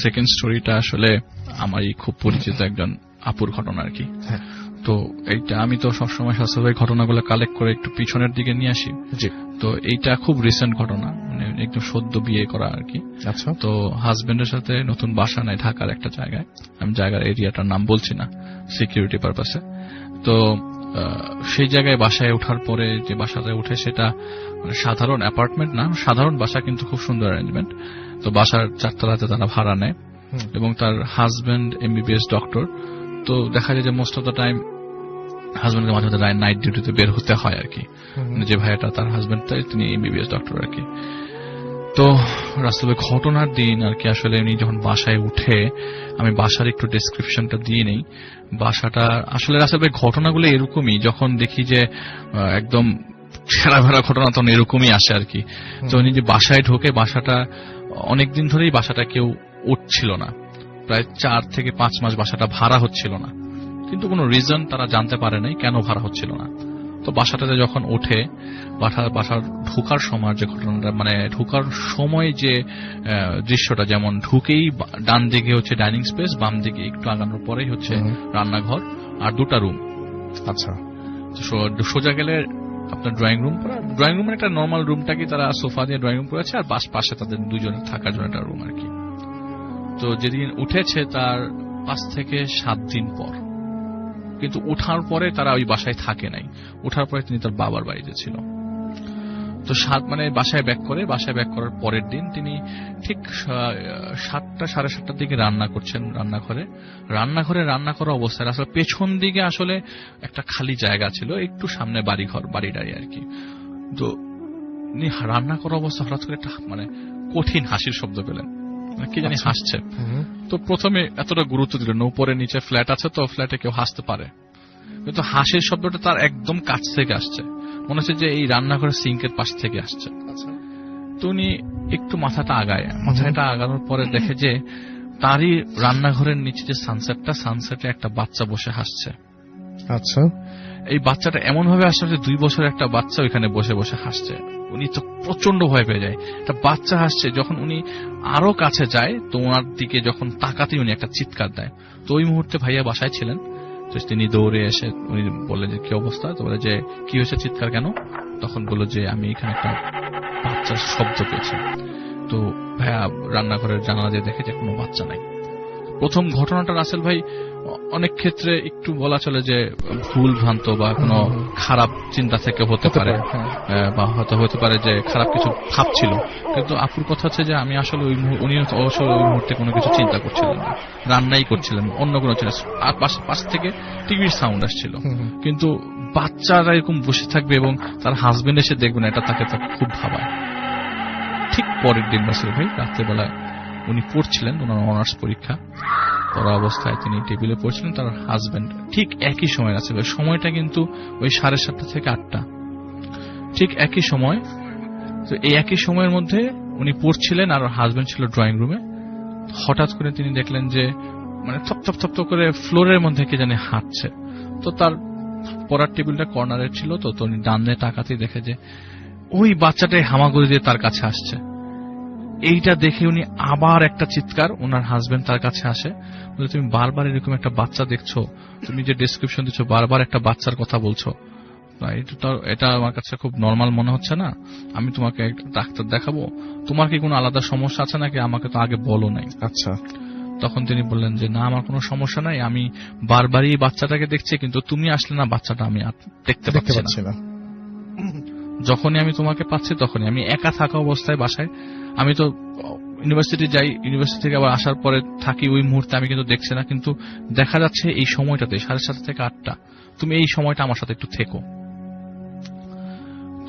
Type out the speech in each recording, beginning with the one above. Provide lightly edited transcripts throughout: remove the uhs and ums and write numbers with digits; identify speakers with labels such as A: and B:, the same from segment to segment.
A: Second স্টোরিটা আসলে আমারই খুব পরিচিত একজন আপুর ঘটনা আর কি। তো এইটা আমি তো সবসময় স্বাস্থ্যবাহী ঘটনাগুলো কালেক্ট করে একটু পিছনের দিকে নিয়ে আসি। তো এইটা খুব রিসেন্ট ঘটনা, মানে একদম সদ্য বিয়ে করা আর কি।
B: আচ্ছা।
A: তো হাজবেন্ডের সাথে নতুন বাসা নেয় ঢাকার একটা জায়গায়, আমি জায়গার এরিয়াটার নাম বলছি না সিকিউরিটি পারপাসে। তো সেই জায়গায় বাসায় ওঠার পরে যে বাসাতে উঠে সেটা সাধারণ অ্যাপার্টমেন্ট না, সাধারণ বাসা কিন্তু খুব সুন্দর অ্যারেঞ্জমেন্ট। তো বাসার চারতলাতে তারা ভাড়া নেয় এবং তার হাজবেন্ড এমবিবিএস ডক্টর। তো দেখা যায় যে মোস্ট অফ দ্য টাইম হাজবেন্ডের মাঝে মাঝে নাইট ডিউটিতে বের হতে হয় আর কি। যে ভাইয়াটা তার হাজবেন্ড তিনি এমবিবিএস ডক্টর আর কি। তো রাসেল ভাই ঘটনার দিন আর কি আসলে উনি যখন বাসায় উঠে, আমি বাসার একটু ডেসক্রিপশনটা দিয়ে নেই। বাসাটা আসলে রাসেল ভাই ঘটনাগুলো এরকমই, যখন দেখি যে একদম ছেঁড়া ভেড়া ঘটনা তখন এরকমই আসে আর কি। তো উনি যে বাসায় ঢোকে, বাসাটা অনেকদিন ধরেই বাসাটা কেউ উঠছিল না, প্রায় 4 থেকে 5 মাস বাসাটা ভাড়া হচ্ছিল না, কিন্তু কোনো রিজন তারা জানতে পারে নাই কেন ভাড়া হচ্ছিল না। তো বাসাটাতে যখন ওঠে, বাসার ঢোকার সময় যে ঘটনাটা, মানে ঢোকার সময় যে দৃশ্যটা, যেমন ঢুকেই ডান দিকে হচ্ছে ডাইনিং স্পেস, বাম দিকে একটু আগানোর পরেই হচ্ছে রান্নাঘর আর 2টা রুম।
B: আচ্ছা।
A: সোজা গেলে আপনার ড্রয়িং রুম, ড্রয়িং রুমের একটা নর্মাল রুমটাকে তারা সোফা দিয়ে ড্রয়িং রুম করেছে, আর পাশে তাদের দুজনে থাকার জন্য একটা রুম আর কি। তো যেদিন উঠেছে তার 5 থেকে 7 দিন পর, কিন্তু ওঠার পরে তারা ওই বাসায় থাকে নাই। ওঠার পরে তিনি তার বাবার বাড়িতে ছিল। তো মানে বাসায় ব্যাক করার পরের দিন তিনি ঠিক 7টা সাড়ে 7টার দিকে রান্না করছেন রান্নাঘরে রান্না করা অবস্থায় আসলে পেছন দিকে আসলে একটা খালি জায়গা ছিল, একটু সামনে বাড়িটাই আর কি। তো উনি রান্না করা অবস্থা হঠাৎ করে একটা মানে কঠিন হাসির শব্দ পেলেন, কি জানি হাসছে। তো প্রথমে এতটা গুরুত্ব দিল না, উপরে নিচে ফ্ল্যাট আছে, তো ফ্ল্যাটে কেউ হাসতে পারে, কিন্তু হাসির শব্দটা তার একদম কাছ থেকে আসছে, মনে হচ্ছে যে এই রান্নাঘরের সিঙ্কের পাশ থেকে আসছে। তো উনি একটু মাথাটা আগানোর পরে দেখে যে তারই রান্নাঘরের নিচে যে সানসেটে একটা বাচ্চা বসে হাসছে।
B: আচ্ছা। এই
A: বাচ্চাটা এমন ভাবে আসছে যে 2 বছরের একটা বাচ্চা ওইখানে বসে বসে হাসছে। উনি তো প্রচন্ড ভয় পেয়ে যায়, একটা বাচ্চা হাসছে। যখন উনি আরো কাছে যায়, তো ওনার দিকে যখন তাকাতেই উনি একটা চিৎকার দেয়। তো ওই মুহূর্তে ভাইয়া বাসায় ছিলেন, তো তিনি দৌড়ে এসে উনি বললেন যে কি অবস্থা, তো বলে যে কি হয়েছে, চিৎকার কেন? তখন বলল যে আমি এখানে একটা বাচ্চার শব্দ পেয়েছি। তো ভাইয়া রান্নাঘরের জানালা দিয়ে দেখে যে কোনো বাচ্চা নাই। প্রথম ঘটনাটা রাসেল ভাই অনেক ক্ষেত্রে একটু বলা চলে যে ভুল ভ্রান্ত বা কোনো খারাপ চিন্তা থেকে হতে পারে, বা হয়তো হতে পারে যে খারাপ কিছু ভাবছিল, কিন্তু আপুর কথা হচ্ছে যে আমি আসলে উনি অবশ্য ওই মুহূর্তে কোনো কিছু চিন্তা করছিলেন না, রান্নাই করছিলেন, অন্য কোনো ছিল। আর পাশ থেকে টিভির সাউন্ড আসছিল, কিন্তু বাচ্চারা এরকম বসে থাকবে এবং তার হাজবেন্ড এসে দেখবেন, এটা তাকে খুব ভাবায়। ঠিক পরের দিন রাসেল ভাই রাত্রেবেলা উনি পড়ছিলেন, ওনার অনার্স পরীক্ষা পড়া অবস্থায় তিনি টেবিলে পড়ছিলেন, তার হাজবেন্ড ঠিক একই সময় আছে। সময়টা কিন্তু ওই 7:30 থেকে 8টা, ঠিক একই সময়। তো এই একই সময়ের মধ্যে উনি পড়ছিলেন আর হাজবেন্ড ছিল ড্রয়িং রুমে। হঠাৎ করে তিনি দেখলেন যে মানে থপ করে ফ্লোরের মধ্যে কে জানে হাঁটছে। তো তার পড়ার টেবিলটা কর্নারে ছিল, তো উনি ডানে তাকাতেই দেখে যে ওই বাচ্চাটাই হামাগুড়ি দিয়ে তার কাছে আসছে। এইটা দেখে উনি আবার একটা চিৎকার, ওনার হাজবেন্ড তার কাছে আসে, বলে তুমি বারবার এরকম একটা বাচ্চা দেখছো, তুমি যে ডেসক্রিপশন দিচ্ছ বারবার একটা বাচ্চার কথা বলছো, এটা আমার কাছে খুব নর্মাল মনে হচ্ছে না, আমি তোমাকে ডাক্তার দেখাবো, তোমার কি কোনো আলাদা সমস্যা আছে নাকি, আমাকে তো আগে বলো নাই।
B: আচ্ছা।
A: তখন তিনি বললেন যে না, আমার কোনো সমস্যা নাই, আমি বারবারই বাচ্চাটাকে দেখছি, কিন্তু তুমি আসলে না বাচ্চাটা আমি দেখতে পাচ্ছি না। যখনই আমি তোমাকে পাচ্ছি তখনই আমি একা থাকা অবস্থায় বাসায়, আমি তো ইউনিভার্সিটি যাই, ইউনিভার্সিটি থেকে আবার আসার পরে থাকি, ওই মুহূর্তে আমি কিন্তু দেখছি না, কিন্তু দেখা যাচ্ছে এই সময়টাতে 7:30 থেকে 8টা, তুমি এই সময়টা আমার সাথে একটু থেকো।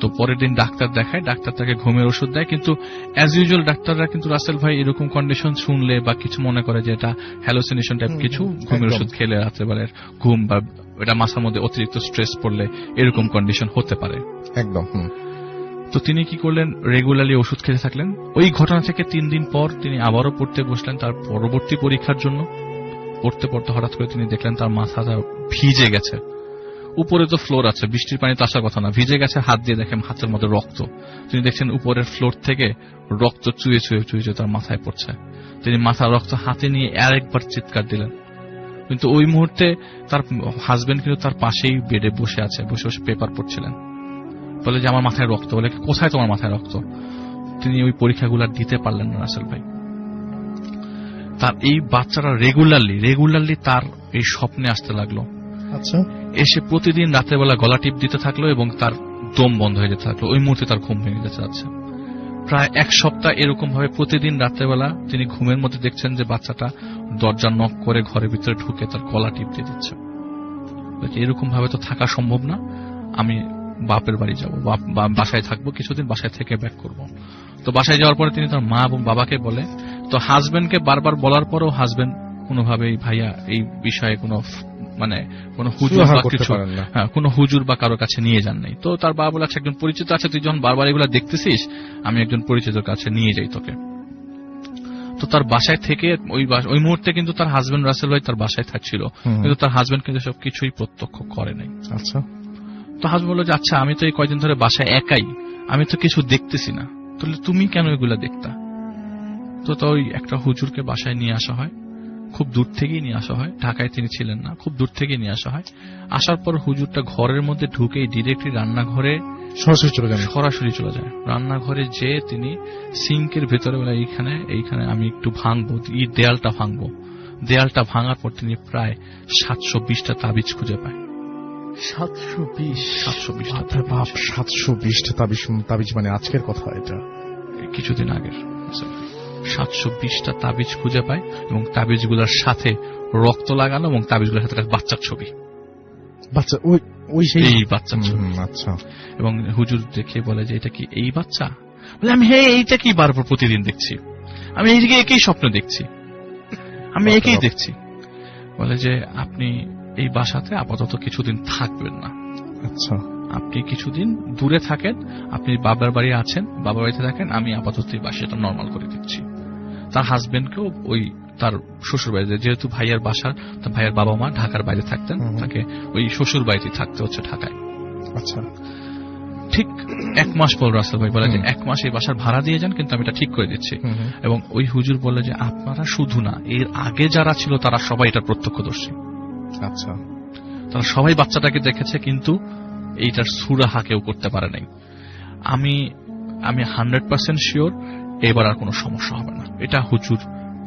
A: তো পরের দিন ডাক্তার দেখায়, ডাক্তার তাকে ঘুমের ওষুধ দেয়, কিন্তু অ্যাজ ইউজুয়াল ডাক্তাররা কিন্তু রাসেল ভাই এরকম কন্ডিশন শুনলে বা কিছু মনে করে যে এটা হ্যালোসিনেশন টাইপ কিছু, ঘুমের ওষুধ খেলে রাত্রেবেলার ঘুম বা এটা মাথার মধ্যে অতিরিক্ত স্ট্রেস পড়লে এরকম কন্ডিশন হতে পারে একদম। তো তিনি কি করলেন, রেগুলারলি ওষুধ খেতে থাকলেন। ওই ঘটনা থেকে 3 দিন পর তিনি আবারও পড়তে বসলেন তার পরবর্তী পরীক্ষার জন্য। পড়তে হঠাৎ করে তিনি দেখলেন তার মাথাটা ভিজে গেছে। উপরে তো ফ্লোর আছে, বৃষ্টির পানি তো আসার কথা না, ভিজে গেছে, হাত দিয়ে দেখেন হাতের মধ্যে রক্ত। তিনি দেখছেন উপরের ফ্লোর থেকে রক্ত চুয়ে চুয়ে চুয়ে চুয়ে তার মাথায় পড়ছে। তিনি মাথার রক্ত হাতে নিয়ে আরেকবার চিৎকার দিলেন, কিন্তু ওই মুহূর্তে তার হাজবেন্ড কিন্তু তার পাশেই বেডে বসে আছে, বসে বসে পেপার পড়ছিলেন। বলে যে আমার মাথায় রক্ত। বলে কোথায় তোমার মাথায় রক্ত? তিনি ওই পরীক্ষাগুলো দিতে পারলেন না রাসেল ভাই। তার এই বাচ্চারা রেগুলারলি তার এই স্বপ্নে আসতে লাগলো।
B: আচ্ছা,
A: এসে প্রতিদিন রাত্রেবেলা গলা টিপ দিতে থাকলো এবং তার দম বন্ধ হয়ে যেতে থাকলো। ওই মুহূর্তে তার ঘুম ভেঙে যেতে যাচ্ছে। প্রায় 1 সপ্তাহ এরকম ভাবে প্রতিদিন রাত্রেবেলা তিনি ঘুমের মধ্যে দেখছেন যে বাচ্চাটা দরজা নক করে ঘরের ভিতরে ঢুকে তার গলা টিপ দিয়ে দিচ্ছে। এরকম ভাবে তো থাকা সম্ভব না, আমি বাপের বাড়ি যাবো, বাসায় থাকবো কিছুদিন, বাসায় থেকে ব্যাক করব। তো বাসায় যাওয়ার পরে তিনি তার মা এবং বাবাকে বলে, তো হাজবেন্ডকে বারবার বলার পরেও হাজবেন্ড কোনোভাবেই ভাইয়া এই বিষয়ে কোনো হুজুর বা কিছু, কোনো হুজুর বা কারো কাছে নিয়ে যান নাই। তো তার বাবা বলে, আচ্ছা একজন পরিচিত আছে, তুই যখন বারবার এগুলা দেখতেছিস আমি একজন পরিচিতর কাছে নিয়ে যাই তোকে। তো তার বাসায় থেকে ওই মুহূর্তে কিন্তু তার হাজবেন্ড রাসেল ভাই তার বাসায় থাকছিল, কিন্তু তার হাজবেন্ড কিন্তু সবকিছুই প্রত্যক্ষ করে নাই।
B: আচ্ছা,
A: তো হাজবেন্ড বলল যে আচ্ছা আমি তো এই কয়দিন ধরে বাসায় একাই, আমি তো কিছু দেখতেছি না, তাহলে তুমি কেন এগুলা দেখতা? তো ওই একটা হুজুরকে বাসায় নিয়ে আসা হয়, খুব দূর থেকেই নিয়ে আসা হয়, ঢাকায় তিনি ছিলেন না, খুব দূর থেকেই নিয়ে আসা হয়। আসার পর হুজুরটা ঘরের মধ্যে ঢুকেই ডিরেক্টলি রান্নাঘরে সরাসরি চলে যায়। রান্নাঘরে যে তিনি সিঙ্কের ভেতরে বলে এইখানে আমি একটু ভাঙবো, এই দেয়ালটা ভাঙার পর তিনি প্রায় 720টা তাবিজ খুঁজে পায়।
B: 720টা তাবিজ মানে আজকের কথা, এটা
A: কিছুদিন আগের। 720টা তাবিজ খুঁজে পায় এবং তাবিজগুলোর সাথে রক্ত লাগানো এবং তাবিজগুলোর সাথে বাচ্চার ছবি, এই বাচ্চার ছবি।
B: আচ্ছা,
A: এবং হুজুর দেখে বলে যে এটা কি এই বাচ্চা? বলে আমি এইটা কি বারবার প্রতিদিন দেখছি, আমি এইদিকে একই স্বপ্ন দেখছি, আমি একই দেখছি। বলে যে আপনি এই বাসাতে আপাতত কিছুদিন থাকবেন না।
B: আচ্ছা,
A: আপনি কিছুদিন দূরে থাকেন, আপনি বাবার বাড়ি আছেন, বাবার বাড়িতে থাকেন, আমি আপাতত এই বাসাটা নর্মাল করে দিচ্ছি। তার হাজবেন্ডকেও ওই তার শ্বশুর বাড়িতে, যেহেতু ভাইয়ের বাবা মা ঢাকার বাইরে থাকতেন, তাকে ওই শ্বশুর বাড়িতে থাকতে হচ্ছে ঢাকায়।
B: আচ্ছা,
A: ঠিক 1 মাস পর রাসেল ভাই বলে যে 1 মাস এই বাসার ভাড়া দিয়ে যান, কিন্তু আমি এটা ঠিক করে দিচ্ছি। এবং ওই হুজুর বলে যে আপনারা শুধু না, এর আগে যারা ছিল তারা সবাই এটা প্রত্যক্ষদর্শী।
B: আচ্ছা,
A: তারা সবাই বাচ্চাটাকে দেখেছে, কিন্তু এইটার সুরাহা কেউ করতে পারে নাই। আমি 100% শিওর এবার আর কোনো সমস্যা হবে না, এটা হুজুর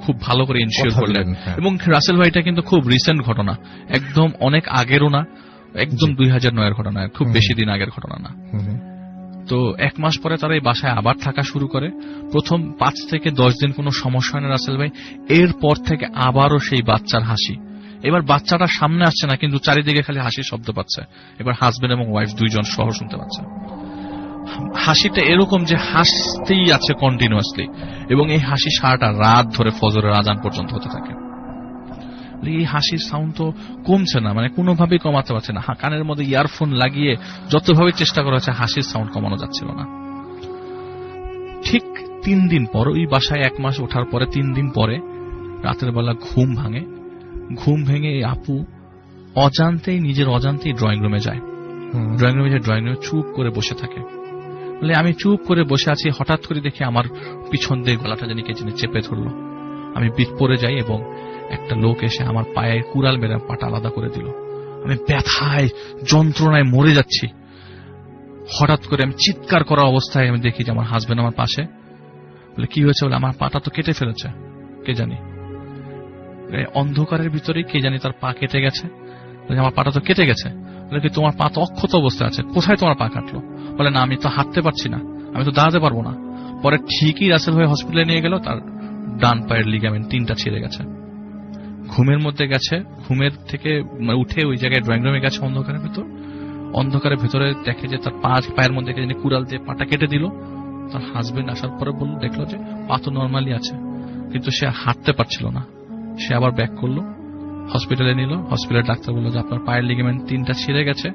A: খুব ভালো করে ইনশিওর করলেন। এবং রাসেল ভাই এটা কিন্তু খুব রিসেন্ট ঘটনা, একদম অনেক আগেরও না, একদম 2009 এর ঘটনা, খুব বেশি দিন আগের ঘটনা না। তো 1 মাস পরে তারা এই বাসায় আবার থাকা শুরু করে। প্রথম 5 থেকে 10 দিন কোনো সমস্যা হয় না রাসেল ভাই, এরপর থেকে আবারও সেই বাচ্চার হাসি। এবার বাচ্চাটা সামনে আসছে না, কিন্তু চারিদিকে খালি হাসির শব্দ পাচ্ছে। এবার হাজবেন্ড এবং ওয়াইফ দুইজন সহ শুনতে পাচ্ছে। হাসিটা এরকম যে হাসতেই আছে কন্টিনিউয়াসলি, এবং এই হাসি সারাটা রাত ধরে ফজরের আজান পর্যন্ত হতে থাকে। এই হাসির সাউন্ড তো কমছে না, মানে কোনোভাবেই কমাতে পারছে না। কানের মধ্যে ইয়ারফোন লাগিয়ে যতভাবে চেষ্টা করা হচ্ছে, হাসির সাউন্ড কমানো যাচ্ছিল না। ঠিক 3 দিন পর, ওই বাসায় 1 মাস ওঠার পরে 3 দিন পরে রাতের বেলা ঘুম ভেঙে এই আপু নিজের অজান্তেই ড্রয়িং রুমে যায়। ড্রয়িং রুমে চুপ করে বসে থাকে। বলে আমি চুপ করে বসে আছি, হঠাৎ করে দেখি আমার পিছন দিয়ে গলাটা জানি কে জানি চেপে ধরলো। আমি বিট পড়ে যাই এবং একটা লোক এসে আমার পায়ে কুড়াল মেরে পাটা আলাদা করে দিল। আমি ব্যথায় যন্ত্রণায় মরে যাচ্ছি। হঠাৎ করে আমি চিৎকার করা অবস্থায় আমি দেখি যে আমার হাজবেন্ড আমার পাশে। বলে কি হয়েছে? বলে আমার পাটা তো কেটে ফেলেছে, কে জানি অন্ধকারের ভিতরে কে জানি তার পা কেটে গেছে। আমার পাটা তো কেটে গেছে। বলে কি তোমার পা তো অক্ষত অবস্থায় আছে, কোথায় তোমার পা কাটলো? বলে না, আমি তো হাঁটতে পারছি না, আমি তো দাঁড়াতে পারবো না। পরে ঠিকই রাসেল ভাই হসপিটালে নিয়ে গেল, তার ডান পায়ের লিগামেন্ট 3টা ছিঁড়ে গেছে। ঘুমের মধ্যে গেছে, ঘুমের থেকে উঠে ওই জায়গায় ড্রয়িং রুমে গেছে অন্ধকারের ভেতরে দেখে যে তার পায়ের মধ্যে কে জানি কুড়াল দিয়ে পাটা কেটে দিল। তার হাজবেন্ড আসার পরে দেখলো যে পা তো নর্মালি আছে, কিন্তু সে হাঁটতে পারছিল না। সে আবার ব্যাক করলো, হসপিটালে নিল। হসপিটালের ডাক্তার বলল যে আপনার পায়ের লিগামেন্ট 3টা ছিঁড়ে গেছে,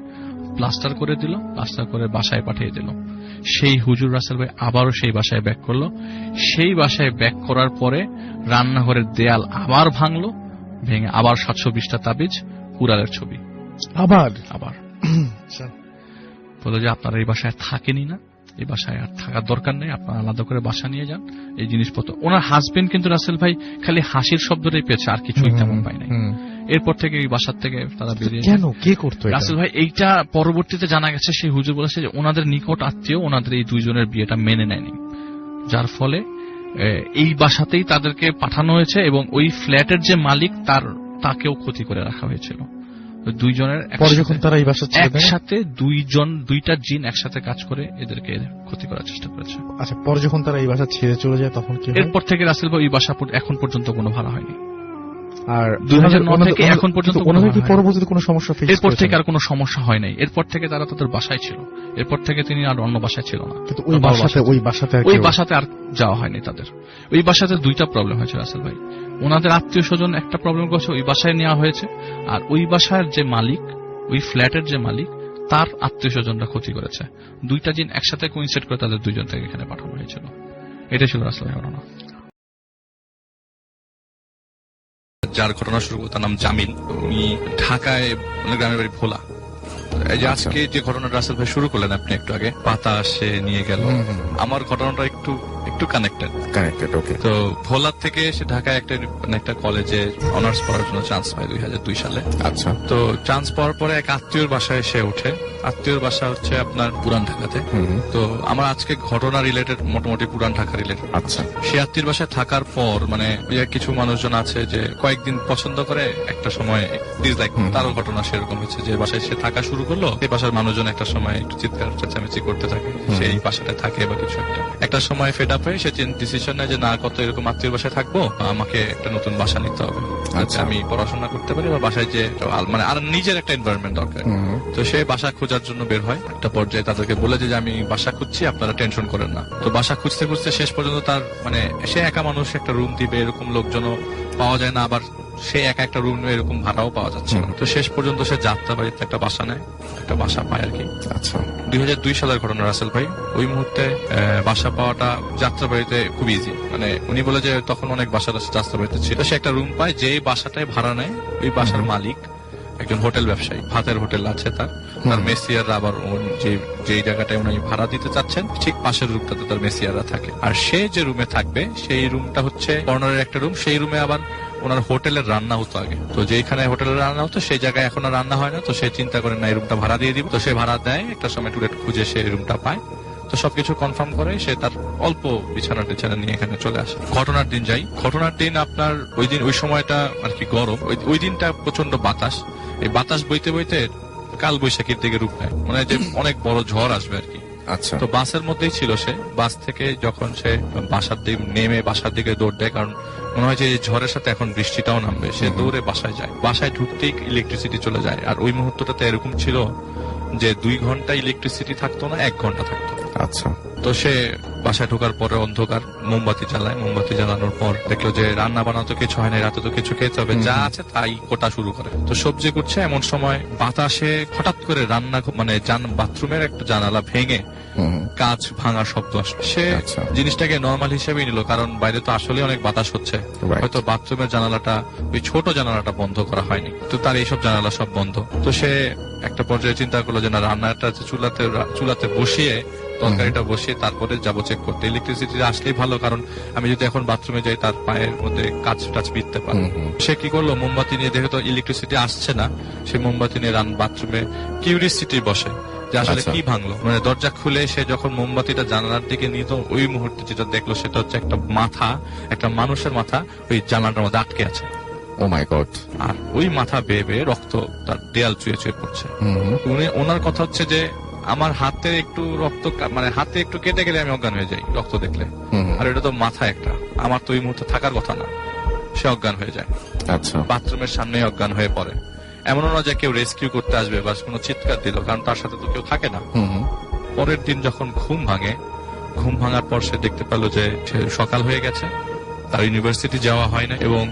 A: প্লাস্টার করে দিল, প্লাস্টার করে বাসায় পাঠিয়ে দিল। সেই হুজুর রাসেল ভাই আবারও সেই বাসায় ব্যাক করলো। সেই বাসায় ব্যাক করার পরে রান্নাঘরের দেয়াল আবার ভাঙলো, ভেঙে আবার 720টা তাবিজ, কুড়ালের ছবি, আবার
B: আচ্ছা।
A: বললো যে আপনারা এই বাসায় থাকেনি না, এই বাসায় আর থাকার দরকার নেই, আপনারা আলাদা করে বাসা নিয়ে যান, এই জিনিসপত্র। ওনার হাজবেন্ড কিন্তু রাসেল ভাই খালি হাসির শব্দটাই পেয়েছে, আর কিছুই তেমন পায় নাই। এরপর থেকে এই বাসার থেকে তারা বেরিয়ে
B: কেন, কে করতো এটা?
A: রাসেল ভাই এইটা পরবর্তীতে জানা গেছে, সেই হুজুর বলেছে যে ওনাদের নিকট আত্মীয় ওনাদের এই দুইজনের বিয়েটা মেনে নেয়নি, যার ফলে এই বাসাতেই তাদেরকে পাঠানো হয়েছে এবং ওই ফ্ল্যাটের যে মালিক তাকেও ক্ষতি করে রাখা হয়েছিল। দুইজনের
B: পরে যখন তারা এই বাসা ছেড়ে দেয়,
A: একসাথে দুইটা জিন একসাথে কাজ করে এদেরকে ক্ষতি করার চেষ্টা করেছে।
B: আচ্ছা, পরে যখন তারা এই বাসা ছেড়ে চলে যায় তখন কি হয়?
A: এরপর থেকে রাসেল ভাই এই বাসা এখন পর্যন্ত কোনো ভাড়া হয়নি।
B: আর
A: 2009 থেকে এখন পর্যন্ত
B: ওনাদের কি পরবর্তীতে কোনো সমস্যা ফেস
A: এরপর থেকে আর কোনো সমস্যা হয় নাই। এরপর থেকে তারা তাদের বাসায় ছিল, এরপর থেকে তিনি আর অন্য বাসায় ছিল না।
B: কিন্তু ওই বাসাতে
A: আর যাওয়া হয়নি তাদের। ওই বাসাতে দুইটা প্রবলেম হয়েছে রাসেল ভাই। ওনাদের আত্মীয় স্বজন একটা প্রবলেম করছে, ওই বাসায় নেওয়া হয়েছে, আর ওই বাসার যে মালিক, ওই ফ্ল্যাটের যে মালিক, তার আত্মীয় স্বজনরা ক্ষতি করেছে। দুইটা জিন একসাথে কোইনসাইড করে তাদের দুইজন থেকে এখানে পাঠানো হয়েছিল। এটাই ছিল রাসেল ভাই ঘটনা। যার ঘটনা শুরু তার নাম জামিল, উনি ঢাকায়, গ্রামের বাড়ি ভোলা। এই যে আজকে যে ঘটনা রাসেল ভাই শুরু করলেন আপনি একটু আগে, বাতাসে নিয়ে গেল, আমার ঘটনাটা একটু কানেক্টেড। ওকে। তো ভোলার থেকে সে ঢাকায় একটা কলেজে অনার্স পড়ার জন্য চান্স পায় 2002 সালে।
B: আচ্ছা।
A: তো চান্স পাওয়ার পরে এক আত্মীয়র বাসায় সে ওঠে। আত্মীয়র বাসা হচ্ছে আপনার পুরান ঢাকাতে। তো আমার আজকে ঘটনা রিলেটেড মোটামুটি পুরান ঢাকা রিলেটেড।
B: আচ্ছা।
A: সে আত্মীয়র বাসায় থাকার পর মানে কিছু মানুষজন আছে যে কয়েকদিন পছন্দ করে, একটা সময় ডিসলাইক। তারও ঘটনা সেরকম হচ্ছে যে বাসায় সে থাকা শুরু করলো, এই বাসার মানুষজন একটা সময় একটু চিৎকার চেঁচামেচি করতে থাকে, সেই বাসাটায় থাকে বা কিছু একটা সময় ফেড আপ হয়ে সে ডিসিশন নেয় যে না, কত এরকম আত্মীয়র বাসায় থাকবো, আমাকে একটা নতুন বাসা নিতে হবে, যাতে আমি পড়াশোনা করতে পারি বা বাসায় যে মানে আর নিজের একটা এনভায়রনমেন্ট দরকার। তো সে বাসা খোঁজার জন্য বের হয়। একটা পর্যায়ে তাদেরকে বলে যে আমি বাসা খুঁজছি, আপনারা টেনশন করেন না। তো বাসা খুঁজতে খুঁজতে শেষ পর্যন্ত তার মানে সে একা মানুষ, একটা রুম দিবে এরকম লোকজনও পাওয়া যায় না, আবার সে একা একটা রুম এরকম ভাড়াও পাওয়া যাচ্ছে না। তো শেষ পর্যন্ত সে যাত্রাবাড়িতে একটা বাসা নেয়, একটা বাসা পায় আর কি। আচ্ছা। 2002 সালের ঘটনা রাসেল ভাই। ওই মুহূর্তে বাসা পাওয়াটা যাত্রাবাড়িতে খুব ইজি, মানে উনি বলে যে তখন অনেক বাসা যাত্রাবাড়িতে ছিল। সে একটা রুম পায়, যে বাসাটায় ভাড়া নেয় ওই বাসার মালিক একজন হোটেল ব্যবসায়ী, ভাতের হোটেল আছে তার মেসিয়াররা আবার যে জায়গাটায় উনি ভাড়া দিতে চাচ্ছেন ঠিক পাশের রুমটাতে তার মেসিয়াররা থাকে। আর সে যে রুমে থাকবে সেই রুমটা হচ্ছে কর্নারের একটা রুম, সেই রুমে আবার ওনার হোটেলের রান্না হতো আগে। তো যেখানে হোটেলের রান্না হতো সেই জায়গায় এখন আর রান্না হয় না। তো সে চিন্তা করে না, এই রুমটা ভাড়া দিয়ে দিব। তো সে ভাড়া দেয়, একটা সময় টুলেট খুঁজে সে রুমটা পায়। তো সবকিছু কনফার্ম করে সে তার অল্প বিছানা টিছানা নিয়ে এখানে চলে আসে। ঘটনার দিন যাই। ঘটনার দিন আপনার ওই সময়টা আর কি গরম, ওই দিনটা প্রচন্ড বাতাস। এই বাতাস বইতে বইতে কাল বৈশাখীর দিকে রূপ নেয়, মানে যে অনেক বড় ঝড় আসবে আর কি। আচ্ছা। তো বাসের মধ্যেই ছিল সে। বাস থেকে যখন সে বাসার দিকে নেমে বাসার দিকে দৌড় দেয়, কারণ মনে হয় যে ঝড়ের সাথে এখন বৃষ্টিটাও নামবে, সে দৌড়ে বাসায় যায়। বাসায় ঢুকতেই ইলেকট্রিসিটি চলে যায়। আর ওই মুহূর্তটাতে এরকম ছিল যে 2 ঘন্টা ইলেকট্রিসিটি থাকতো না, 1 ঘন্টা থাকতো। আচ্ছা। তো সে বাসায় ঢোকার পরে অন্ধকার, মোমবাতি জ্বালায়। মোমবাতি জ্বালানোর পর দেখলো যে রান্না বান্না তো কিছু হয় না, রাতে তো কিছু খেতে হবে, যা আছে তাই কোটা শুরু করে। তো সবজি করছে, এমন সময় বাতাসে হঠাৎ করে রান্না মানে বাথরুমের একটা জানালা ভেঙে কাঁচ ভাঙার শব্দ আসলো। সে জিনিসটাকে নর্মাল হিসেবেই নিল, কারণ বাইরে তো আসলে অনেক বাতাস হচ্ছে, হয়তো বাথরুমের জানালাটা, ওই ছোট জানালাটা বন্ধ করা হয়নি, তো তার এইসব জানালা সব বন্ধ। তো সে একটা পর্যায়ে চিন্তা করলো যে না, রান্নাটা চুলাতে বসিয়ে তরকারিটা বসিয়ে তারপরে যাবো চেক করতে। ইলেকট্রিসিটি আসলেই ভালো, কারণ আমি যদি এখন বাথরুমে যাই তার পায়ের মধ্যে কাঁচ টাচ বিঁধতে পারে। সে কি করলো, মোমবাতি নিয়ে, দেখে তো ইলেকট্রিসিটি আসছে না, সে মোমবাতি নিয়ে বাথরুমে কিউরিসিটি বসে যে আসলে কি ভাঙলো। মানে দরজা খুলে সে যখন মোমবাতিটা জানালার দিকে নিত, ওই মুহূর্তে যেটা দেখলো সেটা হচ্ছে একটা মানুষের মাথা ওই জানালাটার মধ্যে আটকে আছে। ও মাই গড। আর ওই মাথা বেয়ে বেয়ে রক্ত তার দেয়াল চুয়ে চুয়ে পড়ছে। ওনার কথা হচ্ছে যে আমার হাতে একটু রক্ত, মানে হাতে একটু কেটে গেলে আমি অজ্ঞান হয়ে যাই রক্ত দেখলে, আর এটা তো মাথা একটা, আমার তো ওই মুহূর্তে থাকার কথা না। সে অজ্ঞান হয়ে যায়। আচ্ছা। বাথরুমের সামনে অজ্ঞান হয়ে পড়ে। এমনও না যে কেউ রেস্কিউ করতে আসবে বা কোনো চিৎকার দিল, কারণ তার সাথে তো কেউ থাকে না। পরের দিন যখন ঘুম ভাঙার পর সে দেখতে পেল যে সকাল হয়ে গেছে, তার ইউনিভার্সিটি যাওয়া হয় না, এবং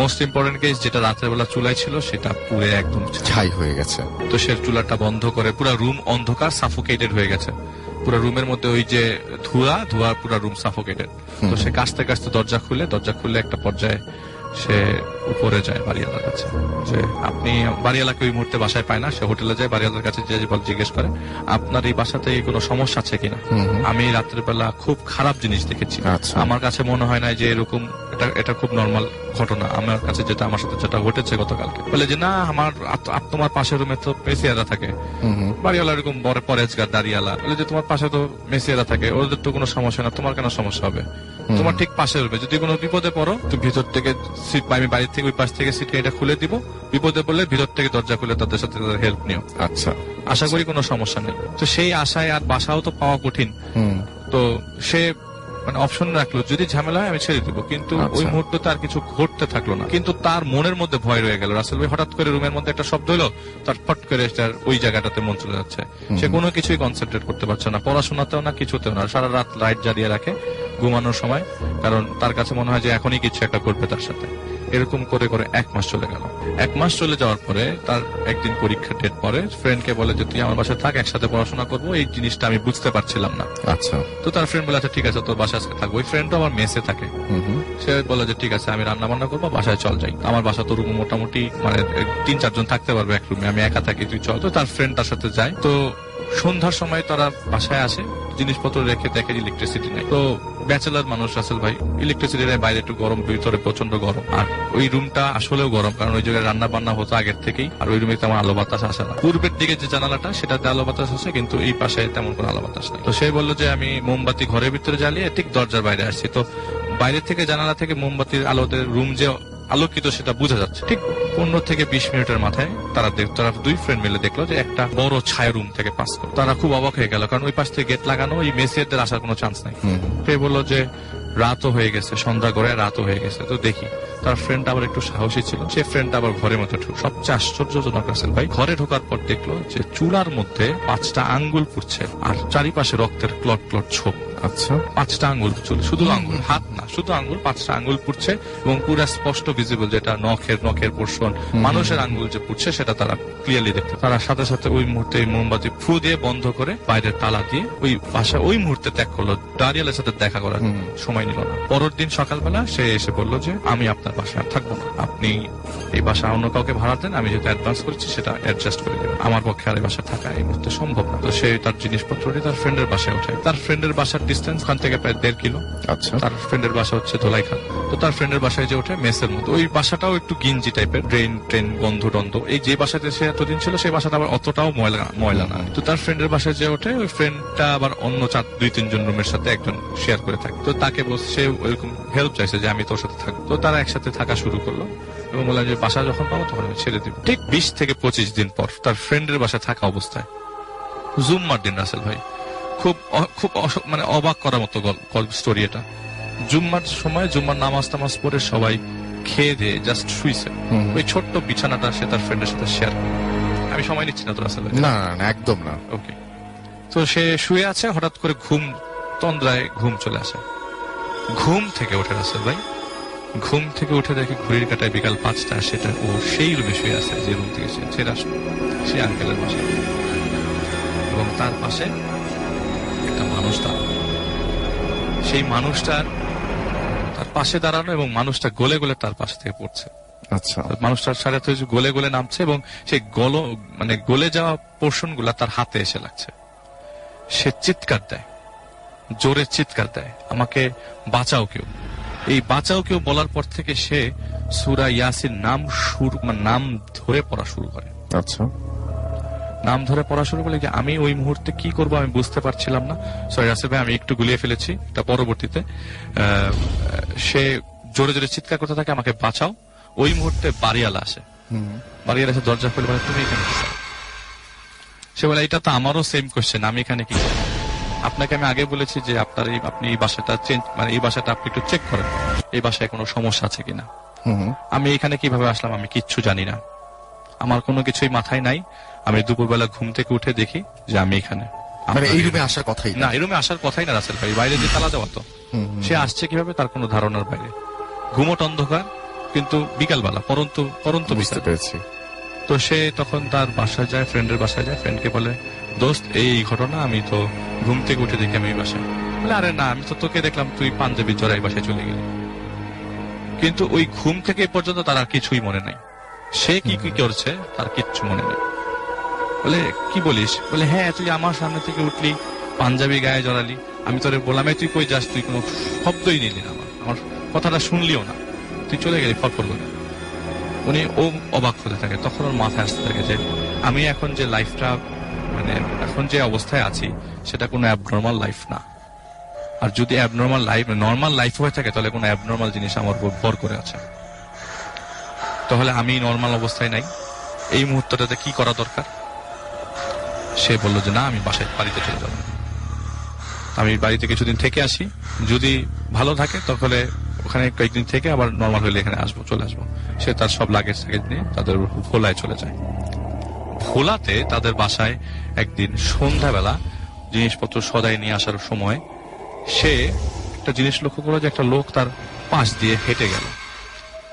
A: মোস্ট ইম্পর্টেন্ট কেস যেটা রাতের বেলা চুলায় ছিল সেটা পুরো একদম ছাই হয়ে গেছে। তো সে চুলাটা বন্ধ করে, পুরো রুম অন্ধকার, সাফোকেটেড হয়ে গেছে। পুরো রুমের মধ্যে ওই যে ধোঁয়া পুরো রুম সাফোকেটেড। তো সে কাঁচতে দরজা খুলে একটা পর্যায়ে সে উপরে যায় বাড়িওয়ালার কাছে, যে আপনি, বাড়িওয়ালাকে ওই মুহূর্তে বাসায় পায় না, সে হোটেলে যায়, বাড়িওয়ালার কাছে যে জিজ্ঞেস করে আপনার এই বাসাতে কোনো সমস্যা আছে কিনা, আমি রাতের বেলা খুব খারাপ জিনিস দেখেছি, আমার কাছে মনে হয় না যে এরকম, এটা খুব নর্মাল ঘটনা, আমার কাছে যেটা, আমার সাথে যেটা ঘটেছে গতকালকে। বলে যে না, আমার তোমার পাশের রুমে তো মেসিয়ারা থাকে। বাড়িওয়ালা এরকম বড় পরেজগার দাঁড়িয়ালা, বলে যে তোমার পাশে তো মেসিয়ারা থাকে, ওদের তো কোনো সমস্যা না, তোমার কেন সমস্যা হবে, তোমার ঠিক পাশে রুমে যদি কোনো বিপদে পড়ো তো ভিতর থেকে সিট, আমি বাড়ির থেকে ওই পাশ থেকে সিট এটা খুলে দিব, বিপদে পড়লে ভিতর থেকে দরজা খুলে তাদের সাথে হেল্প নিও।
C: আচ্ছা,
A: আশা করি কোনো সমস্যা নেই। তো সেই আশায়, আর বাসাও তো পাওয়া কঠিন, তো সে মানে অপশন রাখলো যদি ঝামেলা হয় আমি ছেড়ে দিব, কিন্তু ওই মুহূর্তে তার কিছু ঘটতে থাকলো না, কিন্তু তার মনের মধ্যে ভয় রয়ে গেল। রাসেল ভাই হঠাৎ করে রুমের মধ্যে একটা শব্দ হলো, তার ফট করে ওই জায়গাটাতে মন চলে যাচ্ছে, সে কোনো কিছুই কনসেন্ট্রেট করতে পারছে না, পড়াশোনাতেও না, কিছুতেও না। সারা রাত লাইট জ্বালিয়ে রাখে ঘুমানোর সময়, কারণ তার কাছে মনে হয় যে এখনই কিছু একটা করবে তার সাথে। এরকম করে করে 1 মাস চলে গেল। 1 মাস চলে যাওয়ার পরে তার একদিন পরীক্ষা ডেট পরে, ফ্রেন্ডকে বলে যে তুই আমার বাসায় থাক, একসাথে পড়াশোনা করবো, এই জিনিসটা আমি বুঝতে পারছিলাম না।
C: আচ্ছা, তো
A: তার ফ্রেন্ড বলে আচ্ছা ঠিক আছে, তোর বাসায় আজকে থাকবো। ওই ফ্রেন্ডও আমার মেসে থাকে, সে বলে যে ঠিক আছে আমি রান্না বান্না করবো, বাসায় চল যাই, আমার বাসা তো রুম মোটামুটি মানে 3-4 জন থাকতে পারবে এক রুমে, আমি একা থাকি, তুই চল। তো তার ফ্রেন্ড তার সাথে যায়। তো সন্ধ্যার সময় তারা বাসায় আসে, জিনিসপত্র রেখে দেখে ইলেকট্রিসিটি নাই। তো ব্যাচেলার মানুষ রাসেল ভাই, ইলেকট্রিসিটি নেই, বাইরে একটু গরম, ভিতরে প্রচন্ড গরম, আর ওই রুমটা আসলেও গরম, কারণ ওই জায়গায় রান্না বান্না হতো আগের থেকেই, আর ওই রুমে তেমন আলো বাতাস আসে না। পূর্বের দিকে যে জানালাটা সেটাতে আলো বাতাস আসে, কিন্তু এই পাশে তেমন কোনো আলো বাতাস নেই। তো সে বললো যে আমি মোমবাতি ঘরের ভিতরে জ্বালিয়ে ঠিক দরজার বাইরে আসছি, তো বাইরে থেকে জানালা থেকে মোমবাতির আলোতে রুম যে আলোকিত সেটা বোঝা যাচ্ছে। ঠিক 15 থেকে 20 মিনিটের মাথায় তারা 2 ফ্রেন্ড মিলে দেখলো যে একটা বড় ছায়া রুম থেকে পাস করে। তারা খুব অবাক হয়ে গেল, কারণ ওই পাশ থেকে গেট লাগানো, এই মেসিয়ারদের আসার কোনো চান্স নাই। সে বললো যে রাতও হয়ে গেছে, সন্ধ্যা করে রাতও হয়ে গেছে, তো দেখি। তার ফ্রেন্ড আবার একটু সাহসী ছিল, সে ফ্রেন্ড আবার ঘরের মধ্যে ঢুক। সবচেয়ে আশ্চর্যজনক রাসেল ভাই, ঘরে ঢোকার পর দেখলো যে চুলার মধ্যে 5টা আঙ্গুল পুড়ছে, আর চারিপাশে রক্তের ক্লট ক্লট ছোপ।
C: আচ্ছা,
A: 5টা আঙ্গুল, শুধু আঙ্গুল, হাত না, শুধু আঙ্গুল, 5টা আঙ্গুল পুড়ছে, এবং পুরো স্পষ্ট ভিজিবল, যেটা নখের পোর্শন, মানুষের আঙ্গুল যে পুড়ছে সেটা তারা ক্লিয়ারলি দেখতে। তারা সাথে সাথে ওই মুহূর্তে মোমবাতি ফু দিয়ে বন্ধ করে বাইরের তালা দিয়ে ওই বাসা ওই মুহূর্তে ত্যাগ করলো। দারিয়ালের সাথে দেখা করার সময় নিল না। পরের দিন সকালবেলা সে এসে বললো যে আমি আপনার বাসায় আর থাকবো না, আপনি এই বাসা অন্য কাউকে ভাড়া দেন, আমি যেটা অ্যাডভান্স করছি সেটা অ্যাডজাস্ট করে দেবেন, আমার পক্ষে আর এই বাসা থাকা এই মুহূর্তে সম্ভব না। তো সে তার জিনিসপত্র নিয়ে তার ফ্রেন্ডের বাসায় ওঠে। তার ফ্রেন্ডের বাসার ডিস্টেন্স ওখান থেকে প্রায় 1.5 কিলো।
C: আচ্ছা,
A: তার ফ্রেন্ডের বাসা হচ্ছে ধোলাইখাল। তো তার ফ্রেন্ডের বাসায় যে ওঠে মেসের মতো, ওই বাসাটাও একটু গিঞ্জি টাইপের, ট্রেন গন্ধ টন্ধ। এই যে বাসাতে সে এতদিন ছিল সেই বাসাটা আবার অতটাও ময়লা না। তো তার ফ্রেন্ডের বাসায় যে ওঠে, ওই ফ্রেন্ডটা আবার অন্য 2-3 জন রুমের সাথে একজন শেয়ার করে থাকে। তো তাকে সে ওইরকম হেল্প চাইছে যে আমি তোর সাথে থাকবো। তো তারা একসাথে থাকা শুরু করলো, এবং বললাম যে বাসা যখন পাবো তখন আমি ছেড়ে দিব। ঠিক 20 থেকে 25 দিন পর তার ফ্রেন্ডের বাসায় থাকা অবস্থায় জুম্মার দিন রাসেল ভাই, খুব মানে অবাক করার মতো স্টোরি এটা। জুম্মার সময় জুম্মার নামাজ টামাজ পড়ে সবাই খেয়ে দিয়ে জাস্ট শুইছে, ওই ছোট্ট বিছানাটা সে তার ফ্রেন্ডের সাথে শেয়ার করে। আমি সময় নিচ্ছি না তো রাসেল ভাই,
C: না একদম না।
A: ওকে। তো সে শুয়ে আছে, হঠাৎ করে তন্দ্রায় ঘুম চলে আসে। ঘুম থেকে ওঠে রাসেল ভাই, ঘুম থেকে উঠে দেখে ঘড়ির কাটায় বিকাল 5টা, সেটা ও সেই রুমে শুয়ে আছে যে রুম থেকে ছেড়ে আসলো, সেই আঙ্কেলের বাসায়। এবং তার পাশে একটা মানুষ দাঁড়ানো, সেই মানুষটার তার পাশে দাঁড়ানো, এবং মানুষটা গলে গলে তার পাশে থেকে পড়ছে।
C: আচ্ছা,
A: মানুষটার সাথে গলে গলে নামছে, এবং সেই গলে যাওয়া পোর্শন গুলা তার হাতে এসে লাগছে। সে চিৎকার দেয়, জোরে চিৎকার দেয়, আমাকে বাঁচাও কেউ। এই বাঁচাও কেউ বলার পর থেকে সে সূরা ইয়াসিন নাম ধরে পড়া শুরু করে।
C: আচ্ছা,
A: নাম ধরে পড়া শুরু করলে আমি ওই মুহূর্তে কি করব আমি বুঝতে পারছিলাম না। সরি রাসেল ভাই, আমি একটু গুলিয়ে ফেলেছি এটা পরবর্তীতে। সে জোরে জোরে চিৎকার করতে থাকে, আমাকে বাঁচাও। ওই মুহূর্তে বাড়িওয়ালা আসে, বাড়িওয়ালা এসে দরজা খুলে বলে তুমি এখানে কি? সে বলে এটা তো আমারও সেম কোশ্চেন, আমি এখানে কি? আপনাকে আমি আগে বলেছি যে আপনি এই বাসাটা এই বাসাটা আপনি একটু চেক করেন, এই বাসায় কোনো সমস্যা আছে কিনা। আমি এখানে কিভাবে আসলাম আমি কিচ্ছু জানি না, আমার কোনো কিছুই মাথায় নাই। আমি দুপুরবেলা ঘুম থেকে উঠে দেখি যে আমি এখানে,
C: এই রুমে আসার কথাই
A: না, এই রুমে আসার কথাই না রাসেল ভাই, বাইরে দিয়ে তালা দেওয়া তো। সে আসছে কিভাবে তার কোনো ধারণার বাইরে। ঘুমট অন্ধকার, কিন্তু বিকালবেলা পরন্ত
C: বুঝতে পেরেছি।
A: তো সে তখন তার বাসায় যায়, ফ্রেন্ডের বাসায় যায়, ফ্রেন্ডকে বলে দোস্ত এই ঘটনা, আমি তো ঘুম থেকে উঠে দেখি আমি এই বাসায়। বলে আরে না, আমি তো তোকে দেখলাম তুই পাঞ্জাবি জড়াই বাসায় চলে গেলি, কিন্তু ওই ঘুম থেকে এ পর্যন্ত তার আর কিছুই মনে নাই। সে কি কি করছে তার কিচ্ছু মনে নেই। বলে কি বলিস? বলে হ্যাঁ, তুই আমার সামনে থেকে উঠলি, পাঞ্জাবি গায়ে জড়ালি, আমি তোরে বললাম তুই কই যাস, তুই কোনো শব্দই নিলি না, আমার কথাটা শুনলিও না, তুই চলে গেলি ফরফর করে। উনি ও অবাক হতে থাকে। তখন ওর মাথায় আসতে থাকে যে আমি এখন যে লাইফটা, মানে এখন যে অবস্থায় আছি সেটা কোনো অ্যাবনর্মাল লাইফ না। আর যদি অ্যাবনর্মাল লাইফ নর্মাল লাইফ হয়ে থাকে তাহলে কোনো অ্যাবনর্মাল জিনিস আমার উপর ভর করে আছে। তাহলে আমি নর্মাল অবস্থায় নাই, এই মুহূর্তটাতে কি করা দরকার? সে বলল যে না, আমি বাড়িতে চলে যাব, আমি বাড়িতে কিছুদিন থেকে আসি, যদি ভালো থাকে তাহলে ওখানে কয়েকদিন থেকে আবার নর্মাল হলে এখানে চলে আসবো। সে তার সব লাগেজ নিয়ে তাদের ভোলায় চলে যায়। ভোলাতে তাদের বাসায় একদিন সন্ধ্যাবেলা জিনিসপত্র সদাই নিয়ে আসার সময় সে একটা জিনিস লক্ষ্য করলো যে একটা লোক তার পাশ দিয়ে হেঁটে গেল।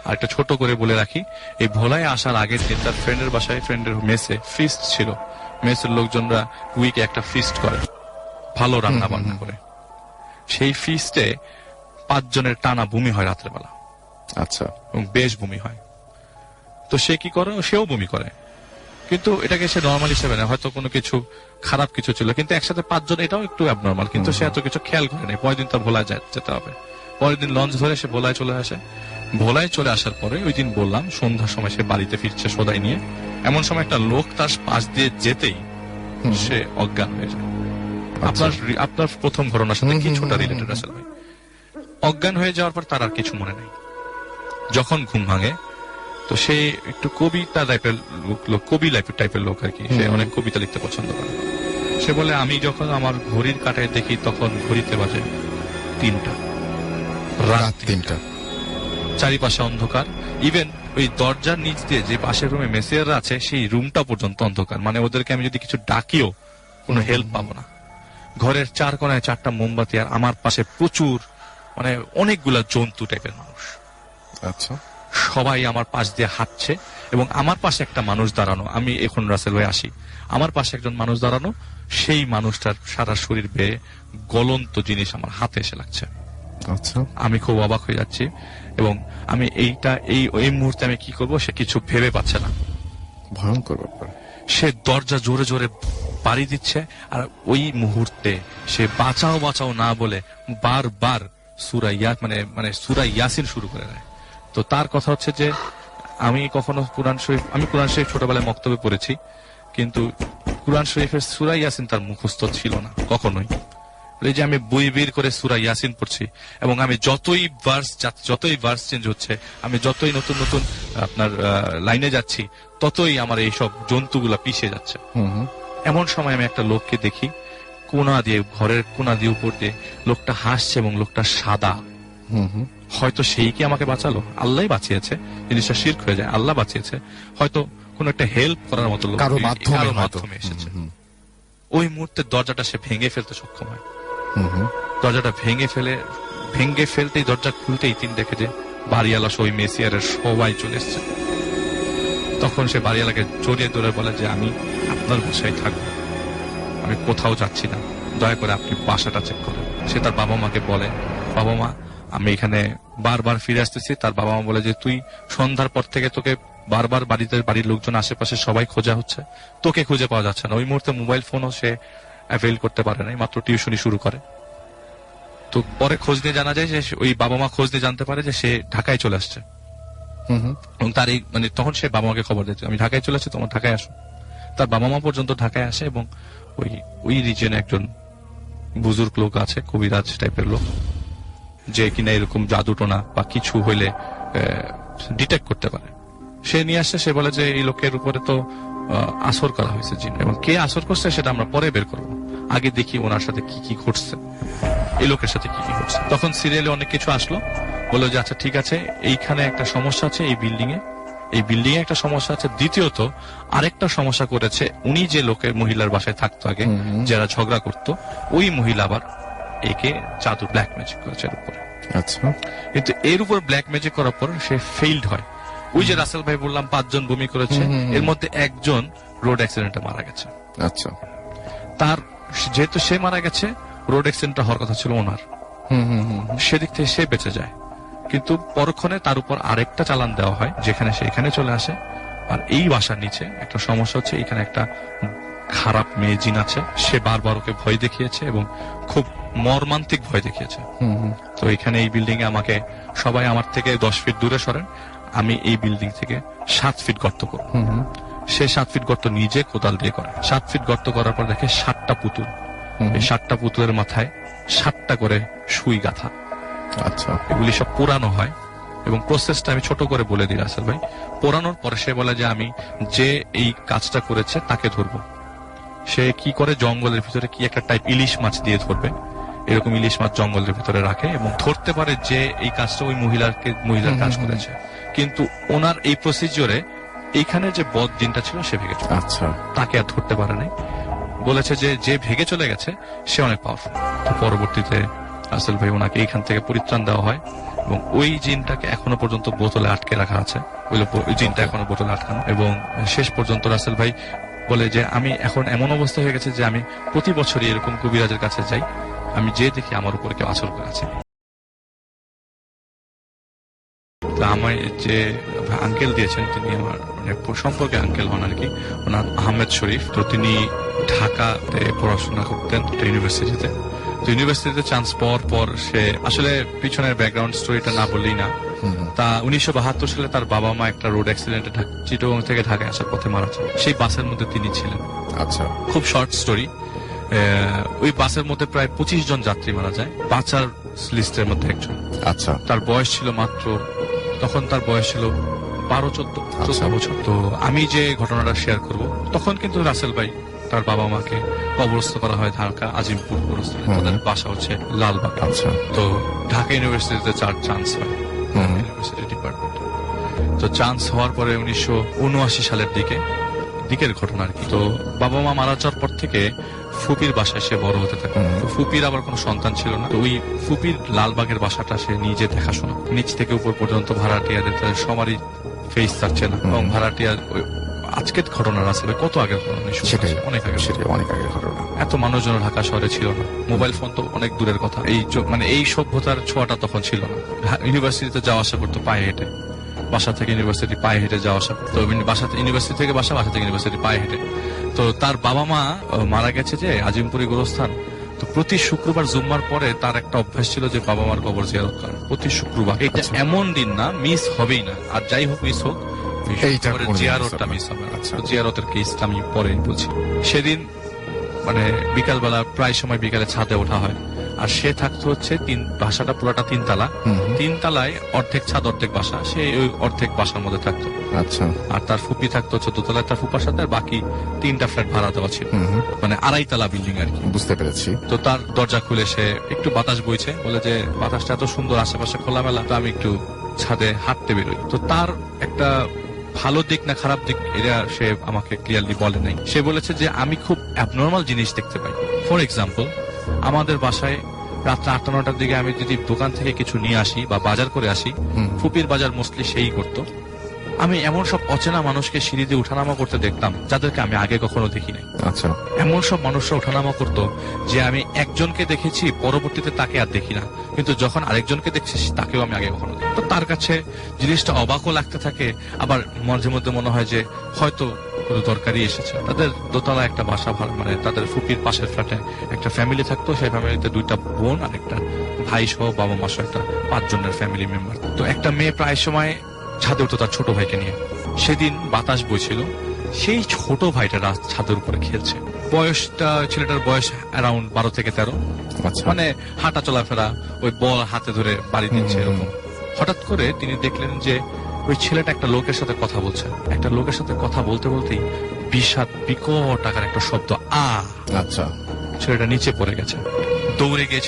A: আর একটা ছোট করে বলে রাখি, এই ভোলায় আসার আগের দিন তার ফ্রেন্ডের বাসায়, ফ্রেন্ডের মেসে ফিস্ট ছিল। মেসের লোকজনরা উইকে একটা ফিস্ট করে, ভালো রান্না বান্না করে। সেই ফিস্টে 5 জনের টানা বমি হয় রাতের বেলা।
C: আচ্ছা।
A: এবং বেশ বমি হয়। তো সে কি করে? সেও বমি করে, কিন্তু এটাকে সে নর্মাল হিসেবে নেয়, হয়তো কোনো কিছু খারাপ কিছু ছিল। কিন্তু একসাথে 5 জন, এটাও একটু অ্যাবনর্মাল, কিন্তু সে এত কিছু খেয়াল করে নেই। পরের দিন তার ভোলায় যেতে হবে। পরের দিন লঞ্চ ধরে সে ভোলায় চলে আসে। ভোলায় চলে আসার পরে ওই দিন বললাম সন্ধ্যার সময় সে বাড়িতে ফিরছে সদাই নিয়ে, এমন সময় একটা লোক তার পাশ দিয়ে যেতেই সে অজ্ঞান হয়ে যায়। আপনার প্রথম ঘটনার সাথে কিছুটা রিলেটেড আসলে ভাই। অজ্ঞান হয়ে যাওয়ার পর তার আর কিছু মনে নেই। যখন ঘুম ভাঙে তো সে একটু কবিতা টাইপের লোক, কবি টাইপের লোক আর কি। সে অনেক কবিতা লিখতে পছন্দ করে। সে বলে আমি যখন আমার ঘড়ির কাঁটায় দেখি তখন ঘড়িতে বাজে 3টা, রাত 3টা, চারিপাশে অন্ধকার। ইভেন ওই দরজার নিচ দিয়ে যে পাশের রুমে মেসিয়াররা আছে সেই রুমটা পর্যন্ত অন্ধকার। মানে ওদেরকে আমি যদি কিছু ডাকিও কোনো হেল্প পাবো না। ঘরের 4 কোণায় 4টা মোমবাতি, আর আমার পাশে প্রচুর, মানে অনেকগুলা জন্তু টাইপের মানুষ।
C: আচ্ছা।
A: সবাই আমার পাশ দিয়ে হাঁটছে এবং আমার পাশে একটা মানুষ দাঁড়ানো। আমি এখন রাসেল ভাই আসি, আমার পাশে একজন মানুষ দাঁড়ানো, সেই মানুষটার সারা শরীর বেয়ে গলন্ত জিনিস আমার হাতে এসে লাগছে।
C: আচ্ছা।
A: আমি খুব অবাক হয়ে যাচ্ছি এবং আমি এই মুহূর্তে আমি কি করব সে কিছু ভেবে পাচ্ছে না।
C: ভয়ঙ্কর ব্যাপার।
A: সে দরজা জোরে জোরে বাড়ি দিচ্ছে, আর ওই মুহূর্তে সে বাঁচাও না বলে বারবার সূরা সূরা ইয়াসিন শুরু করে দেয়। তো তার কথা হচ্ছে যে আমি কোরআন শরীফ ছোটবেলায় মক্তবে পড়েছি, কিন্তু কোরআন শরীফের সূরা ইয়াসিন তার মুখস্থ ছিল না কখনোই। এই যে আমি বই বের করে সূরা ইয়াসিন পড়ছি, এবং আমি যতই ভার্স চেঞ্জ হচ্ছে, আমি যতই নতুন নতুন আপনার লাইনে যাচ্ছি, ততই আমার এই সব জন্তুগুলা পিছিয়ে যাচ্ছে। এমন সময় আমি একটা লোককে দেখি, ঘরের কোনা দিয়ে উপর দিয়ে লোকটা হাসছে, এবং লোকটা সাদা। হয়তো সেই কি আমাকে বাঁচালো, আল্লাহ বাঁচিয়েছে, জিনিসটা শিরক হয়ে যায়, আল্লাহ বাঁচিয়েছে, হয়তো কোন একটা হেল্প করার মতো লোক
C: কারো
A: মাধ্যমে এসেছে। ওই মুহূর্তে দরজাটা সে ভেঙে ফেলতে সক্ষম হয়। দরজাটা ভেঙে ফেলতেই, দরজা খুলতেই তিনি দেখে যে বাড়িওয়ালা ওই মেসিয়ারের সবাই চলে এসছে। তখন সে বাড়িওয়ালাকে জড়িয়ে ধরে বলে যে আমি আপনার বাসায় থাকবো, আমি কোথাও যাচ্ছি না, দয়া করে আপনি বাসাটা চেক করেন। সে তার বাবা মাকে বলে, বাবা মা আমি এখানে বারবার ফিরে আসতেছি। তার বাবা মা বলে যে তুই সন্ধ্যার পর থেকে তোকে বারবার বাড়ির লোকজন আশেপাশে সবাই খোঁজা হচ্ছে, তোকে খুঁজে পাওয়া যাচ্ছে না। ওই মুহূর্তে মোবাইল ফোনও সে অ্যাভেল করতে পারে নাই, মাত্র টিউশনি শুরু করে। তো পরে খোঁজ নিয়ে জানা যায় যে ওই বাবা মা খোঁজ নিয়ে জানতে পারে যে সে ঢাকায় চলে আসছে। এবং তার তখন সে বাবা মাকে খবর দিচ্ছে আমি ঢাকায় চলে আসছি, তোমার ঢাকায় আসো। তার বাবা মা পর্যন্ত ঢাকায় আসে, এবং ওই রিজনে একজন বুজুর্গ লোক আছে, কবিরাজ টাইপের লোক, যে কিনা এরকম জাদুটোনা বা কিছু হইলে ডিটেক্ট করতে পারে। সে নিয়ে আসছে। সে বলে যে এই লোকের উপরে তো আসর করা হয়েছে জিন, এবং কে আসর করছে সেটা আমরা পরে বের করবো, আগে দেখি ওনার সাথে কি কি ঘটছে, এই লোকের সাথে কি কি ঘটছে। তখন সিরিয়ালে অনেক কিছু আসলো, বললো যে আচ্ছা ঠিক আছে, এইখানে একটা সমস্যা আছে, এই বিল্ডিং এ একটা সমস্যা আছে। দ্বিতীয়ত আরেকটা সমস্যা করেছে, উনি যে লোকের মহিলার বাসায় থাকতো আগে, যারা ঝগড়া করতো, ওই মহিলা আবার একে জাদু ব্ল্যাক ম্যাজিক করেছে এর উপরে।
C: আচ্ছা।
A: কিন্তু এর উপর ব্ল্যাক ম্যাজিক করার পর সে ফেইলড হয়। ওই যে রাসেল ভাই বললাম 5 জন বমি করেছে, এর মধ্যে একজন রোড অ্যাক্সিডেন্টে মারা গেছে।
C: আচ্ছা।
A: তার যেহেতু সে মারা গেছে, রোড অ্যাক্সিডেন্টটা হওয়ার কথা ছিল ওনার, সেদিক থেকে সে বেঁচে যায়। কিন্তু পরক্ষণে তার উপর আরেকটা চালান দেওয়া হয়, যেখানে সে এখানে চলে আসে। আর এই বাসার নিচে একটা সমস্যা হচ্ছে, এখানে একটা খারাপ মেয়ে জিন আছে, সে বারবার ওকে ভয় দেখিয়েছে এবং খুব মর্মান্তিক ভয় দেখিয়েছে। তো এখানে এই বিল্ডিং এ আমাকে সবাই আমার থেকে 10 ফিট দূরে সরেন, আমি এই বিল্ডিং থেকে 7 ফিট গর্ত করব। সে 7 ফিট গর্ত নিজে কোদাল দিয়ে করে। 7 ফিট গর্ত করার পর দেখে 7টা পুতুল, এই 7টা পুতুলের মাথায় 7টা করে সুই গাঁথা।
C: আচ্ছা,
A: এগুলি সব পোড়ানো হয় এবং প্রসেসটা আমি ছোট করে বলে দিই রাসেল ভাই। পোড়ানোর পরে সে বলে যে আমি যে এই কাজটা করেছে তাকে ধরবো। সে কি করে, জঙ্গলের ভিতরে কি একটা টাইপ ইলিশ মাছ দিয়ে ধরবে, এরকম ইলিশ মাছ জঙ্গলের ভিতরে রাখে এবং ধরতে পারে যে এই কাজটা ওই মহিলার কাজ করেছে। কিন্তু ওনার এই প্রসিজিওরে এইখানে যে বদ জিনটা ছিল সে ভেঙে চলে,
C: আচ্ছা,
A: তাকে আর ধরতে পারে নাই। বলেছে যে ভেগে চলে গেছে সে অনেক পাওয়ারফুল। তো পরবর্তীতে রাসেল ভাই ওনাকে এইখান থেকে পরিত্রাণ দেওয়া হয় এবং ওই জিনটাকে এখনো পর্যন্ত বোতলে আটকে রাখা আছে। ওই জিনটা এখনো বোতলে আটকানো। এবং শেষ পর্যন্ত রাসেল ভাই বলে যে আমি এখন এমন অবস্থা হয়ে গেছে যে আমি প্রতি বছরই এরকম কবিরাজের কাছে যাই, আমি যে দেখি আমার উপরে কেউ আচর করে আছে। আমার যে আঙ্কেল দিয়েছেন, তিনি আমার মানে সম্পর্কে আঙ্কেল হন আর কি, ওনার আহমেদ শরীফ। তো তিনি ঢাকাতে পড়াশোনা করতেন ইউনিভার্সিটিতে। তো ইউনিভার্সিটিতে চান্স পাওয়ার পর সে আসলে পিছনের ব্যাকগ্রাউন্ড স্টোরিটা না বললেই না। তা 1972 সালে তার বাবা মা একটা রোড অ্যাক্সিডেন্টে চিটাগং থেকে ঢাকায় আসার পথে মারা যায়। সেই বাসের মধ্যে তিনি ছিলেন।
C: আচ্ছা,
A: খুব শর্ট স্টোরি। ওই বাসের মধ্যে প্রায় 25 জন যাত্রী মারা যায়, বাঁচার লিস্টের মধ্যে একজন।
C: আচ্ছা,
A: তার বয়স ছিল মাত্র, তখন তার বয়স ছিল 12-14 বছর। তো আমি যে ঘটনাটা শেয়ার করব, তখন কিন্তু রাসেল ভাই তার বাবা মাকে কবরস্থ করা হয় ঢাকা আজিমপুর কবরস্থানে। তাদের বাসা হচ্ছে লালবাগ।
C: আচ্ছা,
A: তো ঢাকা ইউনিভার্সিটিতে চান্স হয়, ইউনিভার্সিটি ডিপার্টমেন্ট। তো চান্স হওয়ার পরে 1979 সালের দিকের ঘটনা আর কি। তো বাবা মা মারা যাওয়ার পর থেকে ফুপির বাসায় সে বড় হতে থাকে। তো ফুপির আবার কোনো সন্তান ছিল না। তো ওই ফুপির লালবাগের বাসাটা সে নিজে দেখাশোনা, নিচ থেকে উপর পর্যন্ত ভাড়াটিয়াদের তাদের সবারই ফেস থাকছে না। এবং ভাড়াটিয়া আজকের ঘটনা আসলে কত আগের ঘটনা,
C: সেটাই
A: অনেক আগে,
C: সেটাই অনেক আগের ঘটনা।
A: এত মানুষজন ঢাকা শহরে ছিল না, মোবাইল ফোন তো অনেক দূরের কথা। মানে এই সভ্যতার ছোঁয়াটা তখন ছিল না। ইউনিভার্সিটিতে যাওয়া আসা করতো পায়ে হেঁটে, বাসা থেকে ইউনিভার্সিটি পায়ে হেঁটে যাওয়া আসা। তো ইউনিভার্সিটি থেকে বাসা থেকে ইউনিভার্সিটি পায়ে হেঁটে। তো তার বাবা মা মারা গেছে যে আজিমপুরি গোরস্থান। তো প্রতি শুক্রবার জুম্মার পরে তার একটা অভ্যাস ছিল যে বাবা মার কবর জিয়ারত করা প্রতি শুক্রবার। এটা এমন দিন না, মিস হবেই না। আর যাই হোক মিস হোক, জিয়ারতটা মিস হবে না। জিয়ারতের কেসটা আমি পরে বলছি। সেদিন মানে বিকালবেলা প্রায় সময় বিকালে ছাদে ওঠা হয়। আর সে থাকতো হচ্ছে বাসাটা পুরাটা 3 তালা। 3 তালায় অর্ধেক ছাদ অর্ধেক বাসা, সে ওই অর্ধেক বাসার মধ্যে থাকতো।
C: আচ্ছা,
A: আর তার ফুপি থাকতো হচ্ছে 2 তলায় তার ফুপার সাথে, আর বাকি 3টা ফ্ল্যাট ভাড়া দেওয়া ছিল, মানে 2.5 তলা বিল্ডিং আর কি।
C: বুঝতে পেরেছি।
A: তো তার দরজা খুলে সে একটু বাতাস বইছে, বলে যে বাতাসটা এত সুন্দর, আশেপাশে খোলামেলা, তো আমি একটু ছাদে হাঁটতে বেরোই। তো তার একটা ভালো দিক না খারাপ দিক এটা সে আমাকে ক্লিয়ারলি বলে নাই। সে বলেছে যে আমি খুব অ্যাবনর্মাল জিনিস দেখতে পাই। ফর এক্সাম্পল, আমাদের বাসায় রাত্রে 8-9টার দিকে আমি যদি দোকান থেকে কিছু নিয়ে আসি বা বাজার করে আসি, ফুপির বাজার মোস্টলি সেই করতো। আমি এমন সব অচেনা মানুষকে সিঁড়ি দিয়ে উঠানামা করতে দেখতাম যাদেরকে আমি আগে কখনো দেখি নাই।
C: আচ্ছা,
A: এমন সব মানুষরা ওঠানামা করতো যে আমি একজনকে দেখেছি, পরবর্তীতে তাকে আর দেখি না, কিন্তু যখন আরেকজনকে দেখছি তাকেও আমি আগে কখনো দেখি। তো তার কাছে জিনিসটা অবাকও লাগতে থাকে, আবার মাঝে মধ্যে মনে হয় যে হয়তো কোনো দরকারই এসেছে। তাদের দোতলা একটা বাসা ভাড়া, মানে তাদের ফুপির পাশের ফ্ল্যাটে একটা ফ্যামিলি থাকতো। সেই ফ্যামিলিতে 2টা বোন আর একটা ভাই সহ বাবা মা সহ একটা 5 জনের ফ্যামিলি মেম্বার। তো একটা মেয়ে প্রায় সময় ছাদে উঠতো তার ছোট ভাইকে নিয়ে। সেদিন বাতাস বইছিল, সেই ছোট ভাইটা ছাদের উপরে খেলছে। ছেলেটার বয়স অ্যারাউন্ড 12 থেকে 13।
C: আচ্ছা,
A: মানে হাঁটা চলাফেরা, ওই বল হাতে ধরে বাড়ি দিচ্ছে এরকম। হঠাৎ করে তিনি দেখলেন যে ওই ছেলেটা একটা লোকের সাথে কথা বলছে। একটা লোকের সাথে কথা বলতে বলতেই বিকট আকার একটা শব্দ,
C: আচ্ছা,
A: ছেলেটা নিচে পড়ে গেছে। দৌড়ে গিয়ে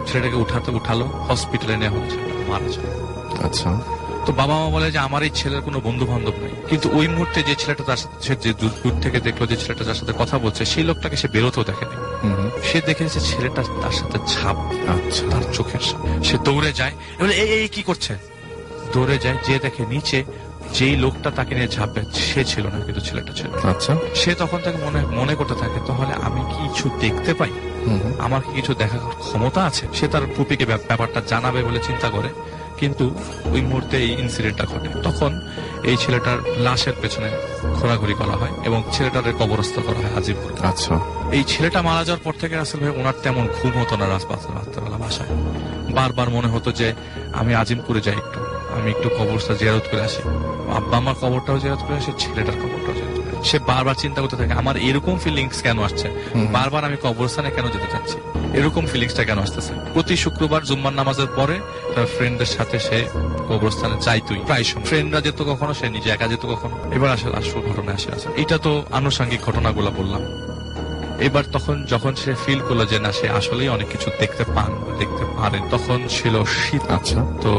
A: ছেলেটাকে উঠালো, হসপিটালে নেওয়া হয়েছে, মারা যায়।
C: আচ্ছা।
A: তো বাবা মা বলে যে আমার এই ছেলের কোনো বন্ধু বান্ধব নেই। কিন্তু ওই মুহূর্তে যে ছেলেটা তার সাথে, সে যে দূর থেকে দেখলো যে ছেলেটা যার সাথে কথা বলছে, সেই লোকটাকে সে বেরোতেও দেখেনি। সে দেখেছে ছেলেটা তার সাথে ছাপ,
C: আচ্ছা,
A: তার চোখের সামনে। সে দৌড়ে যায়, বলে এই কি করছে? দৌড়ে যায়, যে দেখে নিচে যেই লোকটা তাকে নিয়ে ঝাঁপবে সে ছিল না, কিন্তু ছেলেটা ছিল।
C: আচ্ছা,
A: সে তখন তাকে মনে করতে থাকে, তাহলে আমি কি কিছু দেখতে পাই, আমার কি কিছু দেখার ক্ষমতা আছে? সে তার ফুপিকে ব্যাপারটা জানাবে বলে চিন্তা করে, কিন্তু ওই মুহূর্তে এই ইনসিডেন্টটা ঘটে। তখন এই ছেলেটার লাশের পেছনে ঘোরাঘুরি করা হয় এবং ছেলেটার কবরস্থ করা হয় আজিমপুরে।
C: আচ্ছা।
A: এই ছেলেটা মারা যাওয়ার পর থেকে রাসেল ভাই ওনার তেমন ঘুম হতো না রাত্রেবেলা বাসায়। বারবার মনে হতো যে আমি আজিমপুরে যাই, আমি একটু কবরটা জিয়ারত করে আসি, আব্বা আমার কবরটাও জিয়ারত করে আসি, ছেলেটার কবরটাও জিয়ারত করে আসি। সে বারবার চিন্তা করতে থাকে আমার এরকম ফিলিংস কেন আসছে, বারবার আমি কবরস্থানে কেন যেতে চাচ্ছি, এরকম ফিলিংসটা কেন আসতেছে। প্রতি শুক্রবার জুম্মার নামাজের পরে তার ফ্রেন্ডদের সাথে সে কবরস্থানে যাইতই প্রায় সময়। ফ্রেন্ডরা যেত কখনো, সে নিজে একা যেত কখনো। এবার আসলে আসল ঘটনা আসে। এটা তো আনুষঙ্গিক ঘটনাগুলো বললাম। এবার তখন যখন সে ফিল করলো যে না, সে আসলেই অনেক কিছু দেখতে পারে, তখন ছিল শীত।
C: আচ্ছা।
A: তো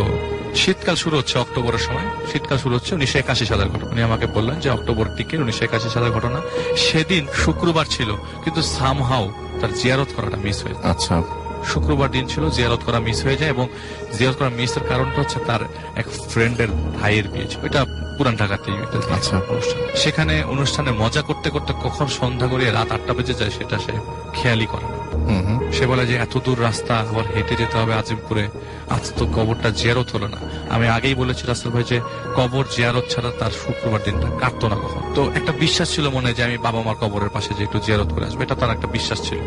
A: শীতকাল শুরু হচ্ছে অক্টোবরের সময়, শীতকাল শুরু হচ্ছে 1981 সালের ঘটনা। উনি আমাকে বললেন যে অক্টোবর টিকে 1981 সালের ঘটনা। সেদিন শুক্রবার ছিল, কিন্তু সামহাও তার জিয়ারত করাটা মিস হয়ে যায়।
C: আচ্ছা।
A: শুক্রবার দিন ছিল, জিয়ারত করা মিস হয়ে যায় এবং জিয়ারত করা মিসের কারণটা হচ্ছে তার এক ফ্রেন্ডের ভাইয়ের বিয়ে ছিল। এটা পুরান ঢাকাতেই
C: আচ্ছা
A: অনুষ্ঠান। সেখানে অনুষ্ঠানে মজা করতে করতে কখন সন্ধ্যা করে রাত 8টা বেজে যায় সেটা সে খেয়ালই করে না। সে বলে যে এত দূর রাস্তা আবার হেঁটে যেতে হবে আজিমপুরে, আজ তো কবরটা জিয়ারত হলো না। আমি আগেই বলেছি রাসেল ভাই যে কবর জিয়ারত ছাড়া তার শুক্রবার দিনটা কাটতো না কখন। তো একটা বিশ্বাস ছিল মনে যে আমি বাবা মার কবরের পাশে যে একটু জিয়ারত করে আসবো, এটা তার একটা বিশ্বাস ছিল।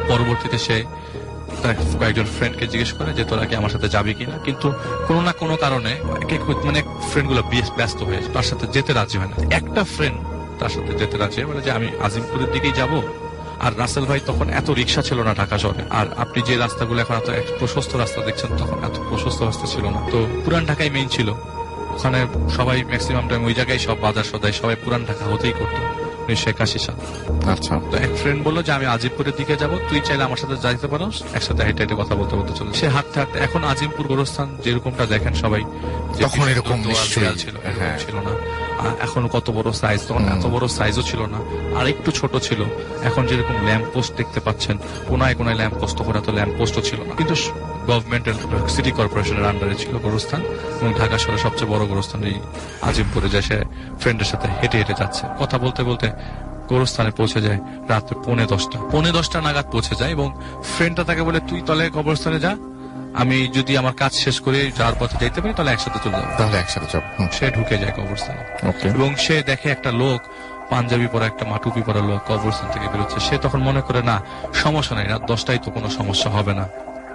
A: পরবর্তীতে সে তার কয়েকজন ফ্রেন্ডকে জিজ্ঞেস করে যে তোরা কি আমার সাথে যাবি কিনা, কিন্তু কোনো না কোনো কারণে মানে ফ্রেন্ড গুলো ব্যস্ত হয়ে তার সাথে যেতে রাজি হয় না। একটা ফ্রেন্ড তার সাথে যেতে রাজি হয়, বলে যে আমি আজিমপুরের দিকেই যাব। আর রাসেল ভাই তখন এত রিক্সা ছিল না ঢাকা শহরে, আর আপনি যে রাস্তাগুলো এখন এত প্রশস্ত রাস্তা দেখছেন তখন এত প্রশস্ত রাস্তা ছিল না। তো পুরান ঢাকায় মেইন ছিল, ওখানে সবাই ম্যাক্সিমাম টাইম ওই জায়গায় সব বাজার সদাই সবাই পুরান ঢাকা হতেই করতো 1981 সাল।
C: আচ্ছা।
A: তো এক ফ্রেন্ড বললো যে আমি আজিমপুরের দিকে যাব, তুই চাইলে আমার সাথে যাইতে পারোস, একসাথে হেঁটে হেঁটে কথা বলতে বলতে চলে। সে হাঁটতে হাঁটতে, এখন আজিমপুর গোরস্থান যেরকমটা দেখেন সবাই,
C: তখন এরকম
A: ছিল ছিল না। এখন কত বড় সাইজ, তখন এত বড় সাইজও ছিল না, আর একটু ছোট ছিল। এখন যেরকম ল্যাম্প পোস্ট দেখতে পাচ্ছেন, কোনায় কোনায় ল্যাম্প পোস্ট, তখন এত ল্যাম্প পোস্টও ছিল না। কিন্তু গভর্নমেন্টের সিটি কর্পোরেশনের আন্ডারে ছিল গোরস্থান, এবং ঢাকা শহরের সবচেয়ে বড় গোরস্থান এই আজিমপুরে যায়। সে ফ্রেন্ডের সাথে হেঁটে হেঁটে যাচ্ছে, কথা বলতে বলতে গোরস্থানে পৌঁছে যায় রাত 10:30 নাগাদ পৌঁছে যায়। এবং ফ্রেন্ডটা তাকে বলে তুই তলে কবরস্থানে যা, আমি যদি আমার কাজ শেষ করে যাওয়ার পথে যাইতে পারি তাহলে একসাথে চলে যাবো।
C: তাহলে একসাথে যাব।
A: সে ঢুকে যায় কবরস্থানে
C: ওকে।
A: এবং সে দেখে একটা লোক, পাঞ্জাবি পরা একটা মাটুপি পরা লোক কবরস্থান থেকে বেরোচ্ছে। সে তখন মনে করে না, সমস্যা নাই, রাত 10টায় তো কোনো সমস্যা হবে না,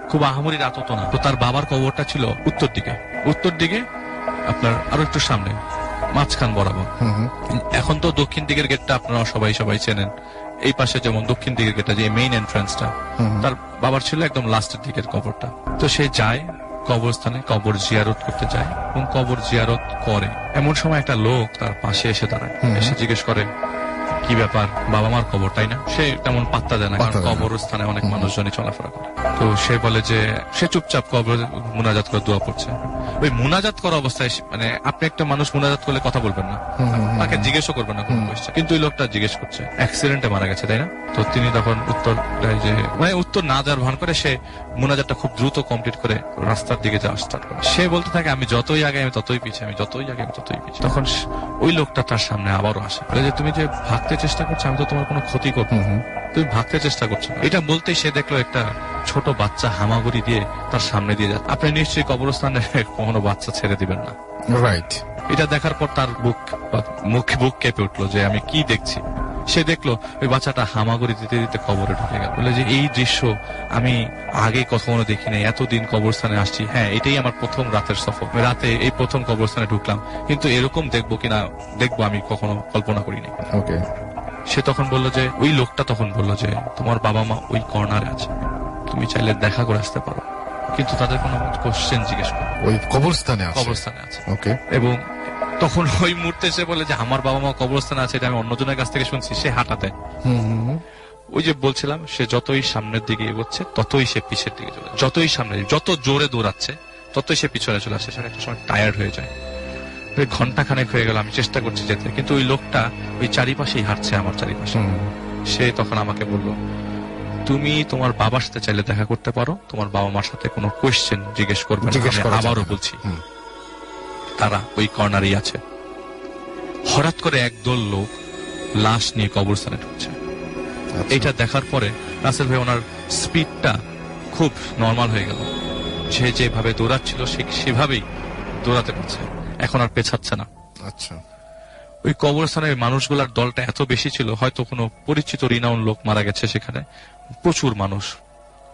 A: খুব আহামরি রাত হতো না। তো তার বাবার কবরটা ছিল উত্তর দিকে আপনার আরো একটু সামনে, মাঝখান বরাবর। এখন তো দক্ষিণ দিকের গেটটা আপনারা সবাই চেনেন, এই পাশে যেমন দক্ষিণ দিকের গেটটা যে মেইন এন্ট্রান্সটা, তার বাবার ছিল একদম লাস্টের দিকের কবরটা। তো সে যায় কবরস্থানে, কবর জিয়ারত করতে যায় এবং কবর জিয়ারত করে। এমন সময় একটা লোক তার পাশে এসে দাঁড়ায়, এসে জিজ্ঞেস করে কি ব্যাপার, বাবা মার কবর তাই না? সে তেমন পাত্তা দেয় না, কারণ কবরস্থানে অনেক মানুষজনই চলাফেরা করে। তো সে বলে যে সে চুপচাপ কবর মুনাজাত করে দোয়া পড়ছে। ওই মুনাজাত করা অবস্থায়, মানে আপনি একটা মানুষ মুনাজাত করলে কথা বলবেন না, তাকে জিজ্ঞেসও করবেন না কোনো কোয়েশ্চেন, কিন্তু ওই লোকটা জিজ্ঞেস করছে অ্যাক্সিডেন্টে মারা গেছে তাই না? তো তিনি তখন উত্তর দেয় যে, মানে উত্তর না দেওয়ার ভান করে সে মুনাজাতটা খুব দ্রুত কমপ্লিট করে রাস্তার দিকে যাওয়া স্টার্ট করে। সে বলতে থাকে আমি যতই আগে আমি ততই পিছিয়ে, আমি যতই আগে আমি ততই পিছিয়ে। তখন ওই লোকটা তার সামনে আবারও আসে, বলে যে তুমি যে ভাগতে চেষ্টা করছো, আমি তো তোমার কোনো ক্ষতি করবো, তুমি ভাগতে চেষ্টা করছো। এটা বলতেই সে দেখলো একটা ছোট বাচ্চা হামাগুড়ি দিয়ে তার সামনে দিয়ে যাচ্ছে। আপনি নিশ্চয়ই কবরস্থানে কখনো বাচ্চা ছেড়ে দিবেন না,
C: রাইট?
A: এটা দেখার পর তার বুক কেঁপে উঠলো যে আমি কি দেখছি। সে দেখলো ওই বাচ্চাটা হামাগুড়ি দিতে দিতে কবরে ঢুকে গেল। বলে যে এই দৃশ্য আমি আগে কখনো দেখিনি, এতদিন কবরস্থানে আসছি, হ্যাঁ এটাই আমার প্রথম রাতের সফর, রাতে এই প্রথম কবরস্থানে ঢুকলাম, কিন্তু এরকম দেখবো আমি কখনো কল্পনা করিনি।
C: ওকে।
A: সে তখন বললো যে, ওই লোকটা তখন বললো যে তোমার বাবা মা ওই কর্নারে আছে, তুমি চাইলে দেখা করে আসতে পারো, কিন্তু তাদের কোনো কোশ্চেন জিজ্ঞেস করো,
C: ওই কবরস্থানে
A: আছে।
C: ওকে।
A: এবং তখন ওই মুহূর্তে সে বলে যে আমার বাবা মা কবরস্থানে আছে, এটা আমি অন্যজনের কাছ থেকে শুনছি। সে হাঁটাতে, ওই যে বলছিলাম, সে যতই সামনের দিকে এগোচ্ছে ততই সে পিছের দিকে চলে, যতই সামনে, যত জোরে দৌড়াচ্ছে ততই সে পিছনে চলে আসে। সে একটা সময় টায়ার্ড হয়ে যায়। ঘন্টা খানেক হয়ে গেল, আমি চেষ্টা করছি যেতে, কিন্তু ওই লোকটা ওই চারিপাশেই হাঁটছে, আমার চারিপাশে। সে তখন আমাকে বলল, তুমি তোমার বাবার সাথে চাইলে দেখা করতে পারো, তোমার বাবা মার সাথে কোনো কোয়েশ্চেন জিজ্ঞেস করবে না। আবারও বলছি, তারা ওই কর্নারেই আছে। হঠাৎ করে একদল লোক লাশ নিয়ে কবরস্থানে ঢুকছে। এটা দেখার পরে রাসেল ভাই ওনার স্পিডটা খুব নর্মাল হয়ে গেল, সে যেভাবে দৌড়াচ্ছিল সে সেভাবেই দৌড়াতে পারছে, এখন আর পেছাচ্ছে না।
C: আচ্ছা,
A: ওই কবরস্থানের মানুষগুলার দলটা এত বেশি ছিল, হয়তো কোনো পরিচিত রিনাউন লোক মারা গেছে সেখানে, প্রচুর মানুষ।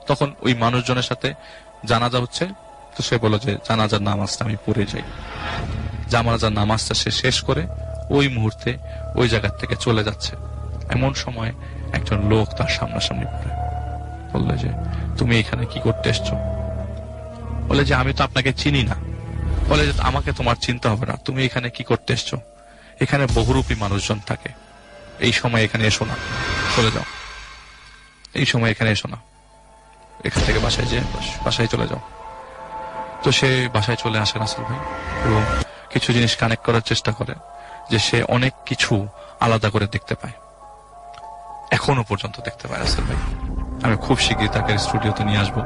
A: তখন ওই মানুষজনের সাথে জানাজা হচ্ছে, তো সে বলল যে জানাজার নামাজটা আমি পড়ে যাই। জানাজার নামাজটা সে শেষ করে ওই মুহূর্তে ওই জায়গা থেকে চলে যাচ্ছে। এমন সময় একজন লোক তার সামনাসামনি পড়ে বললো যে তুমি এখানে কি করতে এসছো? বলে যে আমি তো আপনাকে চিনি না। বলে যে আমাকে তোমার চিন্তা হবে না, তুমি এখানে কি করতে এসছো? এখানে বহুরূপী মানুষজন থাকে, এই সময় এখানে এসো না, চলে যাও। এই সময় এখানে এসো না, এখান থেকে বাসায় চলে যাও। তো সে বাসায় চলে আসে রাসেল ভাই, এবং কিছু জিনিস কানেক্ট করার চেষ্টা করে, যে সে অনেক কিছু আলাদা করে দেখতে পায়, এখনো পর্যন্ত দেখতে পায় রাসেল ভাই। আমি খুব শীঘ্রই তাকে স্টুডিওতে নিয়ে আসবো।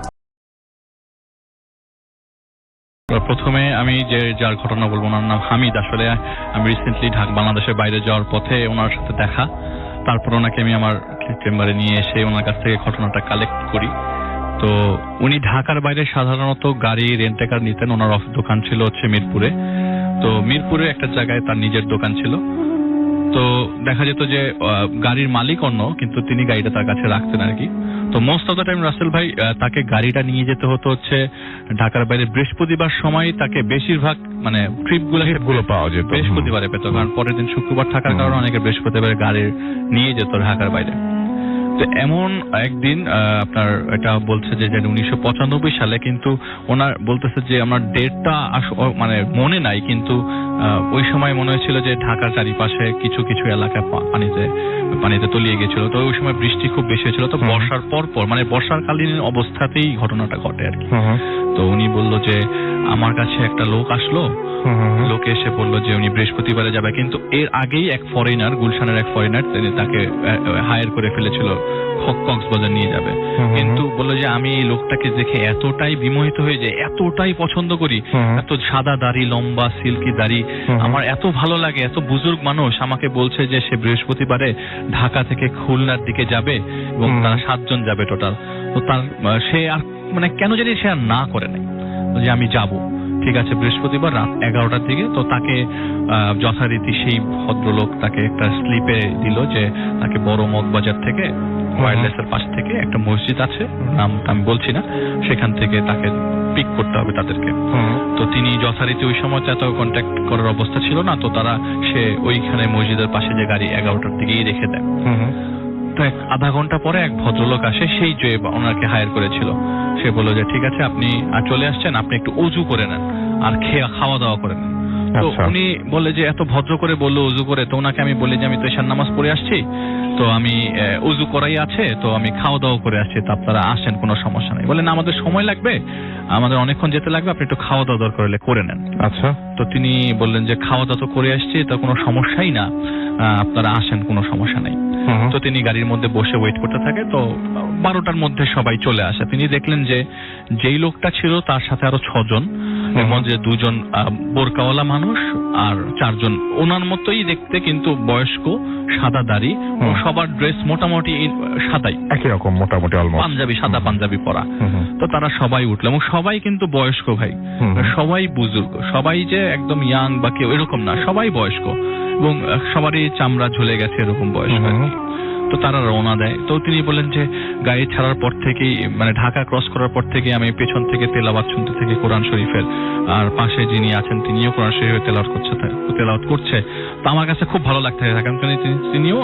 D: প্রথমে আমি যার ঘটনা বলবো, ওনার নাম হামিদ। আসলে আমি রিসেন্টলি বাংলাদেশের বাইরে যাওয়ার পথে ওনার সাথে দেখা, তারপর ওনাকে আমি আমার চেম্বারে নিয়ে এসে ওনার কাছ থেকে ঘটনাটা কালেক্ট করি। তো উনি ঢাকার বাইরে সাধারণত গাড়ি রেন্টেকার নিতেন। ওনার দোকান ছিল হচ্ছে মিরপুরে। তো মিরপুরে একটা জায়গায় তার নিজের দোকান ছিল। তো দেখা যেত যে গাড়ির মালিক অন্য, কিন্তু তিনি গাড়িটা তার কাছে রাখতেন আর কি। তো most of the time Rasel ভাই তাকে গাড়িটা নিয়ে যেতে হতো হচ্ছে ঢাকার বাইরে বৃহস্পতিবার সময়। তাকে বেশিরভাগ মানে ট্রিপগুলো পাওয়া যেত বৃহস্পতিবারে পেত, কারণ পরের দিন শুক্রবার থাকার কারণে অনেকে বৃহস্পতিবারে গাড়ি নিয়ে যেত ঢাকার বাইরে। তো এমন একদিন আপনার এটা বলছে যে 1995 সালে, কিন্তু ওনার বলতেছে যে আমার ডেটটা মানে মনে নাই, কিন্তু ওই সময় মনে হয়েছিল যে ঢাকার চারিপাশে কিছু কিছু এলাকা পানিতে তলিয়ে গেছিল। তো ওই সময় বৃষ্টি খুব বেশি হয়েছিল। তো বর্ষার পর মানে বর্ষাকালীন অবস্থাতেই ঘটনাটা ঘটে আর কি। তো উনি বলল যে আমার কাছে একটা লোক আসলো, লোকে এসে বললো যে উনি বৃহস্পতিবারে যাবে, কিন্তু এর আগেই এক ফরেনার, গুলশানের এক ফরেনার তাকে হায়ার করে ফেলেছিল কক্সবাজার নিয়ে যাবে। কিন্তু বললো যে আমি এই লোকটাকে দেখে এতটাই বিমোহিত হয়ে যায়, এতটাই পছন্দ করি, এত সাদা দাড়ি, লম্বা সিল্কি দাড়ি, আমার এত ভালো লাগে, এত বুজুর্গ মানুষ। আমাকে বলছে যে সে বৃহস্পতিবারে ঢাকা থেকে খুলনার দিকে যাবে এবং তারা 7 জন যাবে টোটাল। তো তার সে আর মানে কেন জানি সে আর না করে নাই, যে আমি যাব। ঠিক আছে, বৃহস্পতিবার রাত 11টার দিকে। তো তাকে যথারীতি সেই ভদ্রলোক তাকে একটা স্লিপে দিল যে তাকে বড় মগবাজার থেকে, ওয়্যারলেসের পাশ থেকে একটা মসজিদ আছে, নামটা আমি বলছি না, সেখান থেকে তাকে পিক করতে হবে তাদেরকে। তো তিনি যথারীতি ওই সময় এত কন্ট্যাক্ট করার অবস্থা ছিল না, তো তারা সে ওইখানে মসজিদের পাশে যে গাড়ি 11টার দিকেই রেখে দেয়। তো আধা ঘন্টা পরে এক ভদ্রলোক আসে, সেই যে ওনাকে হায়ার করেছিল। সে বলল যে ঠিক আছে, আপনি চলে আসছেন, আপনি একটু অজু করে নেন আর খাওয়া দাওয়া করে নেন। তো উনি বলে যে এত ভদ্র করে বললো অজু করে। তো ওনাকে আমি বলি যে আমি তো এশার নামাজ পড়ে আসছি, তো আমি অজু করাই আছে, তো আমি খাওয়া দাওয়া করে আসছি, তো আপনারা আসেন, কোনো সমস্যা নেই। বলে না, আমাদের সময় লাগবে, আমাদের অনেকক্ষণ যেতে লাগবে, আপনি একটু খাওয়া দাওয়া দরকার হলে করে নেন। আচ্ছা। তো তিনি বললেন যে খাওয়া দাওয়া তো করে আসছি, তো কোনো সমস্যাই না, আপনারা আসেন, কোনো সমস্যা নেই। তো তিনি গাড়ির মধ্যে বসে ওয়েট করতে থাকে। তো 12টার মধ্যে সবাই চলে আসে। তিনি দেখলেন যে যেই লোকটা ছিল তার সাথে আরো 6 জন, এর মধ্যে 2 জন বোরকাওয়ালা মানুষ আর 4 জন ওনার মতোই দেখতে, কিন্তু বয়স্ক, সাদা দাড়ি, ও সবার ড্রেস মোটামুটি সাদাই, একই রকম, মোটামুটি পাঞ্জাবি, সাদা পাঞ্জাবি পরা। তো তারা সবাই উঠলো, এবং সবাই কিন্তু বয়স্ক ভাই, সবাই বুজুর্গ, সবাই যে একদম ইয়াং বা কেউ এরকম না, সবাই বয়স্ক, এবং সবারই চামড়া ঝুলে গেছে, এরকম বয়স্ক। তো তারা রওনা দেয়। তো তিনি বলেন যে গাড়ি ছাড়ার পর থেকেই, মানে ঢাকা ক্রস করার পর থেকে আমি পেছন থেকে তেলাওয়াত শুনতে থেকে কোরআন শরীফের, আর পাশে যিনি আছেন তিনিও কোরআন শরীফের তেলাওয়াত করছে। তো আমার কাছে খুব ভালো লাগতে থাকে, কারণ তিনিও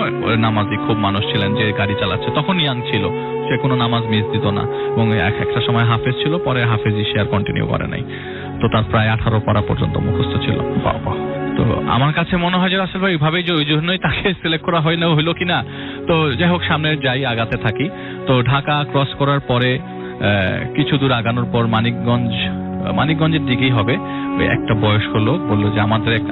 D: নামাজি খুব মানুষ ছিলেন যে গাড়ি চালাচ্ছে। তখন ইয়াং ছিল, সে কোনো নামাজ মিস দিত না, এবং একটা সময় হাফেজ ছিল, পরে হাফেজি সে আর কন্টিনিউ করে নাই। তো তার প্রায় 18 পারা পর্যন্ত মুখস্থ ছিল। বাবা। তো আমার কাছে মনে হয় যে রাসেল ভাই ওইভাবেই, যে ওই জন্যই তাকে সিলেক্ট করা হয় না, হইলো কিনা। তো যাই হোক, সামনে যাই, আগাতে থাকি। তো ঢাকা ক্রস করার পরে কিছু দূর আগানোর পর মানিকগঞ্জের দিকেই হবে, একটা বয়স্ক লোক বললো যে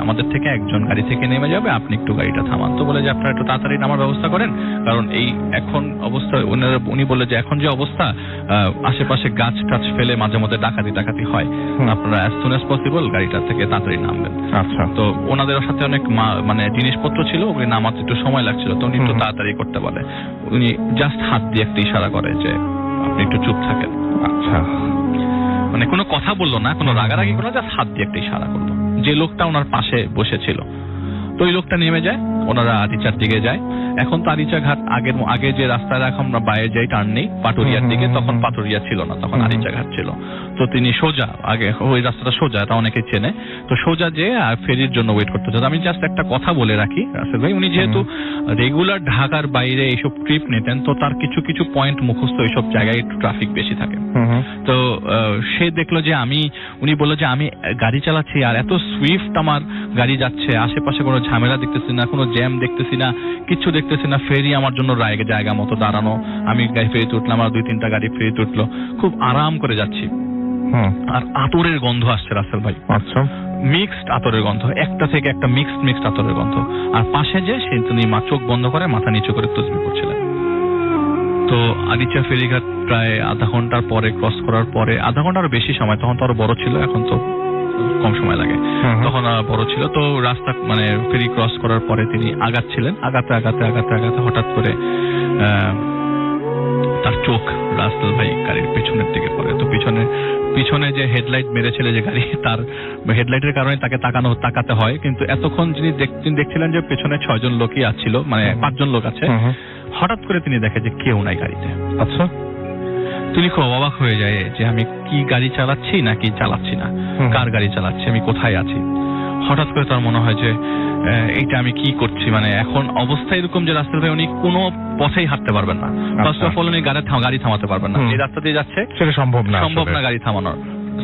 D: আমাদের থেকে একজন গাড়ি থেকে নেমে যাবে, আপনি একটু গাড়িটা থামান। তো বলে যে আপনারা একটু তাড়াতাড়ি নামার ব্যবস্থা করেন, কারণ এই এখন অবস্থা, উনি বলে যে এখন যে অবস্থা, আশেপাশে গাছ টাছ ফেলে মাঝে মধ্যে ডাকাতি হয়, আপনারা অ্যাজ সুন অ্যাজ পসিবল গাড়িটা থেকে তাড়াতাড়ি নামবেন। আচ্ছা। তো ওনাদের সাথে অনেক মানে জিনিসপত্র ছিল, ওগুলি নামাতে একটু সময় লাগছিল, তো উনি একটু তাড়াতাড়ি করতে বলে। উনি জাস্ট হাত দিয়ে একটা ইশারা করে যে আপনি একটু চুপ থাকেন। আচ্ছা। মানে কোনো কথা বললো না, কোনো রাগারাগি করলো, জাস্ট হাত দিয়ে একটা ইশারা করলো। যে লোকটা ওনার পাশে বসেছিল, তো ওই লোকটা নেমে যায়, ওনারা আরিচার দিকে যায়। এখন তো আরিচা ঘাট আগে যে রাস্তায় এখন আমরা বাইরে যাই টার্ন নেই পাটুরিয়ার দিকে, তখন পাটুরিয়া ছিল না, তখন আরিচা ঘাট ছিল। তো তিনি সোজা আগে ওই রাস্তাটা সোজা, এটা অনেকে চেনে, তো সোজা যে ফেরির জন্য ওয়েট করতে হতো। আমি জাস্ট একটা কথা বলে রাখি রাসেল ভাই, উনি যেহেতু রেগুলার ঢাকার বাইরে এইসব ট্রিপ নিতেন, তো তার কিছু কিছু পয়েন্ট মুখস্থ, এইসব জায়গায় একটু ট্রাফিক বেশি থাকে। তো সে দেখলো যে উনি বললো যে আমি গাড়ি চালাচ্ছি আর এত সুইফট আমার গাড়ি যাচ্ছে, আশেপাশে কোনো ঝামেলা দেখতেছি না, কোনো জ্যাম দেখতেছি না, কিচ্ছু দেখতেছি না, ফেরি আমার জন্য জায়গা মতো দাঁড়ানো, আমি ফেরিতে উঠলাম, আর 2-3টা গাড়ি ফেরিতে উঠলো, খুব আরাম করে যাচ্ছি। আর আতরের গন্ধ আসছে রাসেল ভাই, আচ্ছা মিক্সড আতরের গন্ধ, একটা থেকে একটা মিক্সড আতরের গন্ধ। আর পাশে যে তিনি চোখ বন্ধ করে মাথা নিচু করে তাসবিহ করছিলেন। তো আরিচা ফেরিঘাট প্রায় আধা ঘন্টার পরে ক্রস করার পরে, আধা ঘন্টারও বেশি সময়, তখন তো আরো বড় ছিল, এখন তো কম সময় লাগে, তখন বড় ছিল। তো রাস্তা মানে ফেরি ক্রস করার পরে তিনি আগাচ্ছিলেন, আগাতে হঠাৎ করে তার চোখ রাসেল ভাই গাড়ির পেছনের দিকে পড়ে। তো পিছনে যে হেডলাইট মেরেছিল যে গাড়ি, তার হেডলাইটের কারণে তাকে তাকাতে হয়, কিন্তু এতক্ষণ যিনি দেখছিলেন যে পেছনে 6 জন লোকই আছিল, মানে 5 জন লোক আছে। হঠাৎ করে তিনি দেখে যে কেউ নাই গাড়িতে। আচ্ছা, তিনি খুব অবাক হয়ে যায় যে আমি কি গাড়ি চালাচ্ছি নাকি চালাচ্ছি না, কার গাড়ি চালাচ্ছি, আমি কোথায় আছি। হঠাৎ করে তার মনে হয় যে এইটা আমি কি করছি, মানে এখন অবস্থা এরকম যে রাস্তা ভাই উনি কোনো পথেই হাঁটতে পারবেন না। ফার্স্ট অফ অল উনি গাড়ি থামাতে পারবেন না, এই রাস্তা দিয়ে যাচ্ছে
B: সেটা সম্ভব না
D: গাড়ি থামানোর।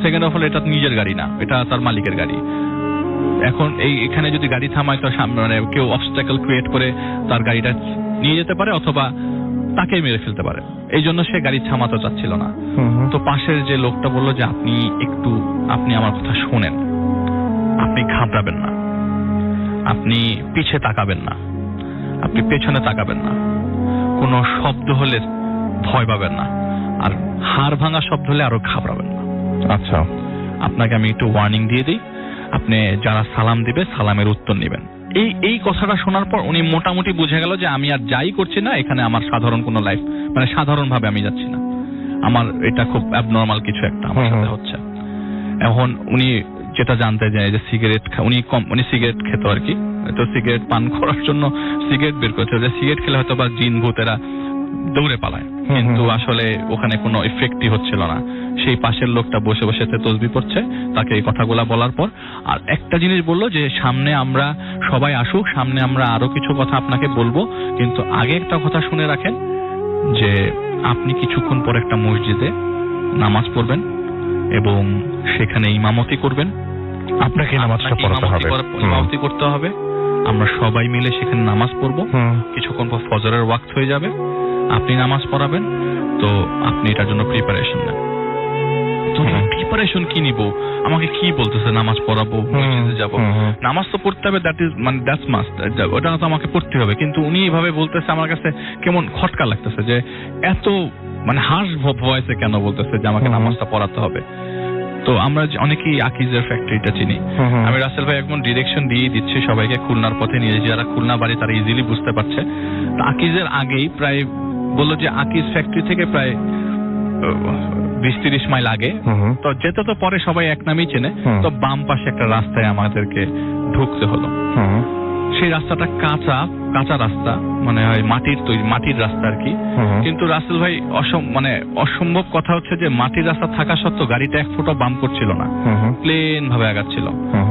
D: সেকেন্ড অফ অল এটা নিজের গাড়ি না, এটা তার মালিকের গাড়ি। এখন এখানে যদি গাড়ি থামায় তো মানে কেউ অবস্ট্যাকল ক্রিয়েট করে তার গাড়িটা নিয়ে যেতে পারে, অথবা তাকে মেরে ফেলতে পারে। এই জন্য সে গাড়ি থামাতে চাচ্ছিল না। তো পাশের যে লোকটা বললো যে আপনি আমার কথা শোনেন, আপনি ঘাবড়াবেন না, আপনি পিছে তাকাবেন না, আপনি পেছনে তাকাবেন না, কোনো শব্দ হলে ভয় পাবেন না, আর হাড় ভাঙা শব্দ হলে আরো ঘাবড়াবেন না। আচ্ছা, আপনাকে আমি একটু ওয়ার্নিং দিয়ে দিই, আপনি যারা সালাম দিবে সালামের উত্তর নেবেন। এই কথাটা শোনার পর উনি মোটামুটি বুঝে গেল যে আমি আর যাই করছি না, এখানে আমার সাধারণ কোনো লাইফ, মানে সাধারণ ভাবে আমি যাচ্ছি না, আমার এটা খুব অ্যাবনর্মাল কিছু একটা আমার সাথে হচ্ছে। এখন উনি যেটা জানতে চায় যে সিগারেট উনি সিগারেট খেত আর কি, তো সিগারেট পান করার জন্য সিগারেট বের করছে, যে সিগারেট খেলে হয়তো বা জিন ভূতেরা দৌড়ে পালায়, কিন্তু আসলে ওখানে কোনো ইফেক্টই হচ্ছিল না। সেই পাশের লোকটা বসে বসে তাসবিহ পড়ছে, তাকে এই কথাগুলা বলার পর আর একটা জিনিস বললো যে সামনে আমরা সবাই আসুক, সামনে আমরা আরো কিছু কথা আপনাকে বলবো, কিন্তু আগে একটা কথা শুনে রাখেন যে আপনি কিছুক্ষণ পর একটা মসজিদে নামাজ পড়বেন এবং সেখানে ইমামতি করবেন। আপনাকে নামাজটা পড়াতে হবে, ইমামতি করতে হবে, আমরা সবাই মিলে সেখানে নামাজ পড়বো। কিছুক্ষণ পর ফজরের ওয়াক্ত হয়ে যাবে, আপনি নামাজ পড়াবেন, তো আপনি এটার জন্য প্রিপারেশন নেন। তো প্রিপারেশন কি নিব, আমাকে কি বলতেছে নামাজ পড়াবো, মসজিদে যাব, নামাজ তো পড়তে হবে, দ্যাটস মাস্ট, ওটা তো আমাকে পড়তে হবে। কিন্তু উনি এইভাবে বলতেছে, আমার কাছে কেমন খটকা লাগতেছে যে এত মানে হার্শ ভয়েসে কেন বলতেছে যে আমাকে নামাজটা পড়াতে হবে। তো আমরা অনেকেই আকিজের ফ্যাক্টরিটা চিনি, আমি রাসেল ভাই এখন ডিরেকশন দিয়ে দিচ্ছি সবাইকে, খুলনার পথে নিয়ে যারা খুলনা বাড়ি তারা ইজিলি বুঝতে পারছে। তো আকিজের আগেই প্রায় বললো যে আকিজ ফ্যাক্টরি থেকে প্রায় 20-30 মাইল আগে, তো যেতে তো পরে সবাই এক নামেই চেনে, তো বাম পাশে একটা রাস্তায় আমাদেরকে ঢুকতে হলো। সেই রাস্তাটা কাঁচা রাস্তা, মানে মাটির রাস্তা আর কি। কিন্তু রাসেল ভাই মানে অসম্ভব কথা হচ্ছে যে মাটির রাস্তা থাকা সত্ত্বেও গাড়িটা 1 ফুটও বাম করছিল না, প্লেন ভাবে আগাচ্ছিল।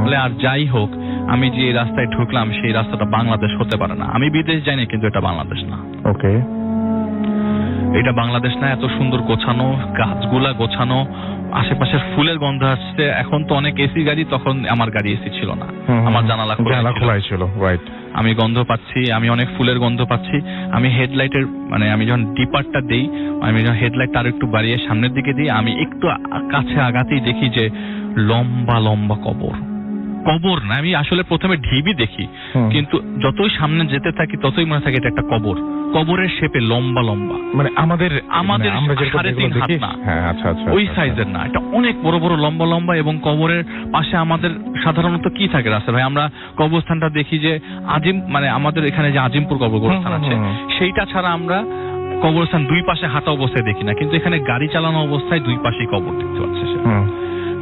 D: বলে আর যাই হোক, আমি যে রাস্তায় ঢুকলাম সেই রাস্তাটা বাংলাদেশ হতে পারে না, আমি বিদেশ যাইনি কিন্তু এটা বাংলাদেশ না। ওকে, এটা বাংলাদেশ না, এত সুন্দর গোছানো, গাছগুলা গোছানো, আশেপাশের ফুলের গন্ধ আসছে। এখন তো অনেক এসি গাড়ি, তখন আমার গাড়ি এসি ছিল না, আমার জানালা খোলাই ছিল, রাইট। আমি গন্ধ পাচ্ছি, আমি অনেক ফুলের গন্ধ পাচ্ছি। আমি হেডলাইটের মানে আমি যখন ডিপারটা দেই, আমি যখন হেডলাইটটা আর একটু বাড়িয়ে সামনের দিকে দিই, আমি একটু কাছে আগাতেই দেখি যে লম্বা লম্বা কবর না, আমি আসলে প্রথমে ঢিবি দেখি, কিন্তু যতই সামনে যেতে থাকি ততই মনে থাকে এটা একটা কবরের শেপে লম্বা লম্বা, মানে আমাদের 3.5 হাত না, ওই সাইজের না, এটা অনেক বড় বড় লম্বা লম্বা। এবং কবরের পাশে আমাদের সাধারণত কি থাকে রাস্তা ভাই, আমরা কবরস্থানটা দেখি যে মানে আমাদের এখানে যে আজিমপুর কবরস্থান আছে, সেইটা ছাড়া আমরা কবরস্থান দুই পাশে হাঁটা অবস্থায় দেখি না, কিন্তু এখানে গাড়ি চালানো অবস্থায় দুই পাশেই কবর দেখতে পাচ্ছে সে।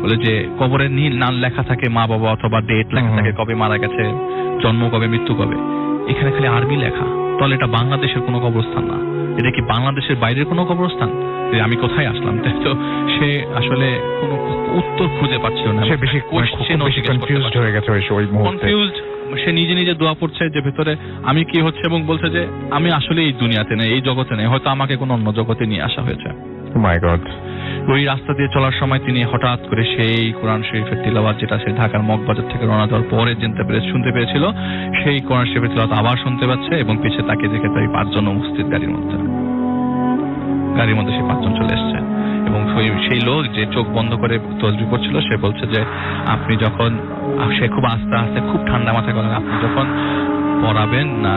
D: বলে যে কবরের নীল নাম লেখা থাকে মা বাবা অথবা ডেট লেখা থাকে, কবে মারা গেছে, জন্ম কবে, মৃত্যু কবে। এখানে খালি আরবি লেখা। তাহলে এটা বাংলাদেশের কোনো কবরস্থান না, এটা কি বাংলাদেশের বাইরের কোনো কবরস্থান? আমি কোথায় আসলাম? তো সে আসলে কোনো উত্তর খুঁজে পাচ্ছিল না,
C: সে বেশি কনফিউজড হয়ে গেছে ওই মুহূর্তে।
D: সে নিজে নিজে দোয়া পড়ছে যে ভেতরে আমি কি হচ্ছে, এবং বলছে যে আমি আসলে এই দুনিয়াতে নেই, এই জগতে নেই, হয়তো আমাকে কোনো অন্য জগতে নিয়ে আসা হয়েছে।
C: মাই গড।
D: ওই রাস্তা দিয়ে চলার সময় তিনি হঠাৎ করে সেই কোরআন শরীফের তিলাওয়াত, যেটা সে ঢাকার মগবাজার থেকে রওনা দেওয়ার পরে শুনতে পেরেছিল, সেই কোরআন শরীফের তিলাওয়াত আবার শুনতে পাচ্ছে, এবং পিছে তাকে দেখে তাই 5 জন উপস্থিত গাড়ির মধ্যে সেই 5 জন চলে এসছে। এবং সেই লোক যে চোখ বন্ধ করে তসবিহ পড়ছিল, সে বলছে যে আপনি যখন, সে খুব আস্তে আস্তে খুব ঠান্ডা মাথায় বলেন, আপনি যখন পড়াবেন না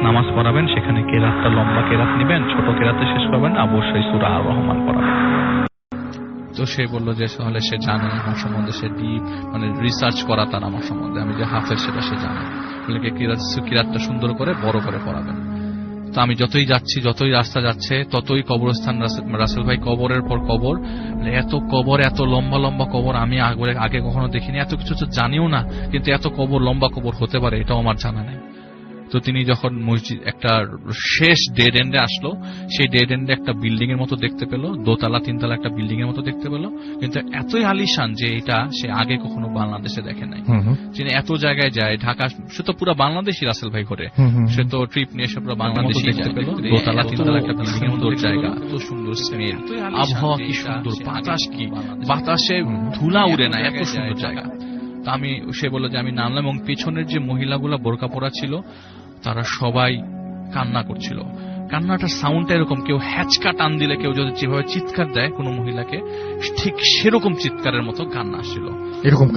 D: নামাজ পড়াবেন, সেখানে কেরাতটা লম্বা কেরাত নেবেন, ছোট কেরাতে শেষ করবেন, অবশ্যই সূরা আর রহমান পড়াবেন।
A: তো সে বললো যে তাহলে সে জানে আমার সম্বন্ধে, সে ডিপ মানে রিসার্চ করা তার আমার সম্বন্ধে, আমি যে হাফেজ সেটা সে জানে, বলে কিরাতটা সুন্দর করে বড় করে পড়াবেন। তো আমি যতই যাচ্ছি, যতই রাস্তা যাচ্ছে, ততই কবরস্থান, রাসেল ভাই কবরের পর কবর, এত কবর, এত লম্বা লম্বা কবর আমি আগে কখনো দেখিনি, এত কিছু তো জানিও না, কিন্তু এত কবর, লম্বা কবর হতে পারে এটাও আমার জানা নেই। তো তিনি যখন মসজিদ একটা শেষ ডেড এন্ডে আসলো, সেই ডেড এন্ডে একটা বিল্ডিং এর মতো দেখতে পেল, 2 3 তলা একটা বিল্ডিং এর মতো দেখতে পেল, কিন্তু এতই আলিশান যে এটা সে আগে কখনো বাংলাদেশে দেখে নাই। তিনি এত জায়গায় যায়, ঢাকা, সে তো পুরো বাংলাদেশি রাসেল ভাই করে, সে তো ট্রিপ নিয়ে সে পুরো বাংলাদেশি দেখতে পেল, 2 3 তলা একটা বিল্ডিং এর মতো জায়গা, এত সুন্দর স্মেল, আবহাওয়া কি সুন্দর, বাতাস কি, বাতাসে ধুলা উড়ে না, এত সুন্দর জায়গা। তা সে বলল যে আমি নামলাম, এবং পিছনের যে মহিলাগুলা বোরকা পরা ছিল তারা সবাই কান্না করছিল। কান্নাটার সাউন্ডটা এরকম, কেউ হ্যাচকা টান দিলে কেউ যদি যেভাবে চিৎকার দেয় কোনো মহিলাকে, ঠিক সেরকম চিৎকারের মতো কান্না আসছিল, এরকম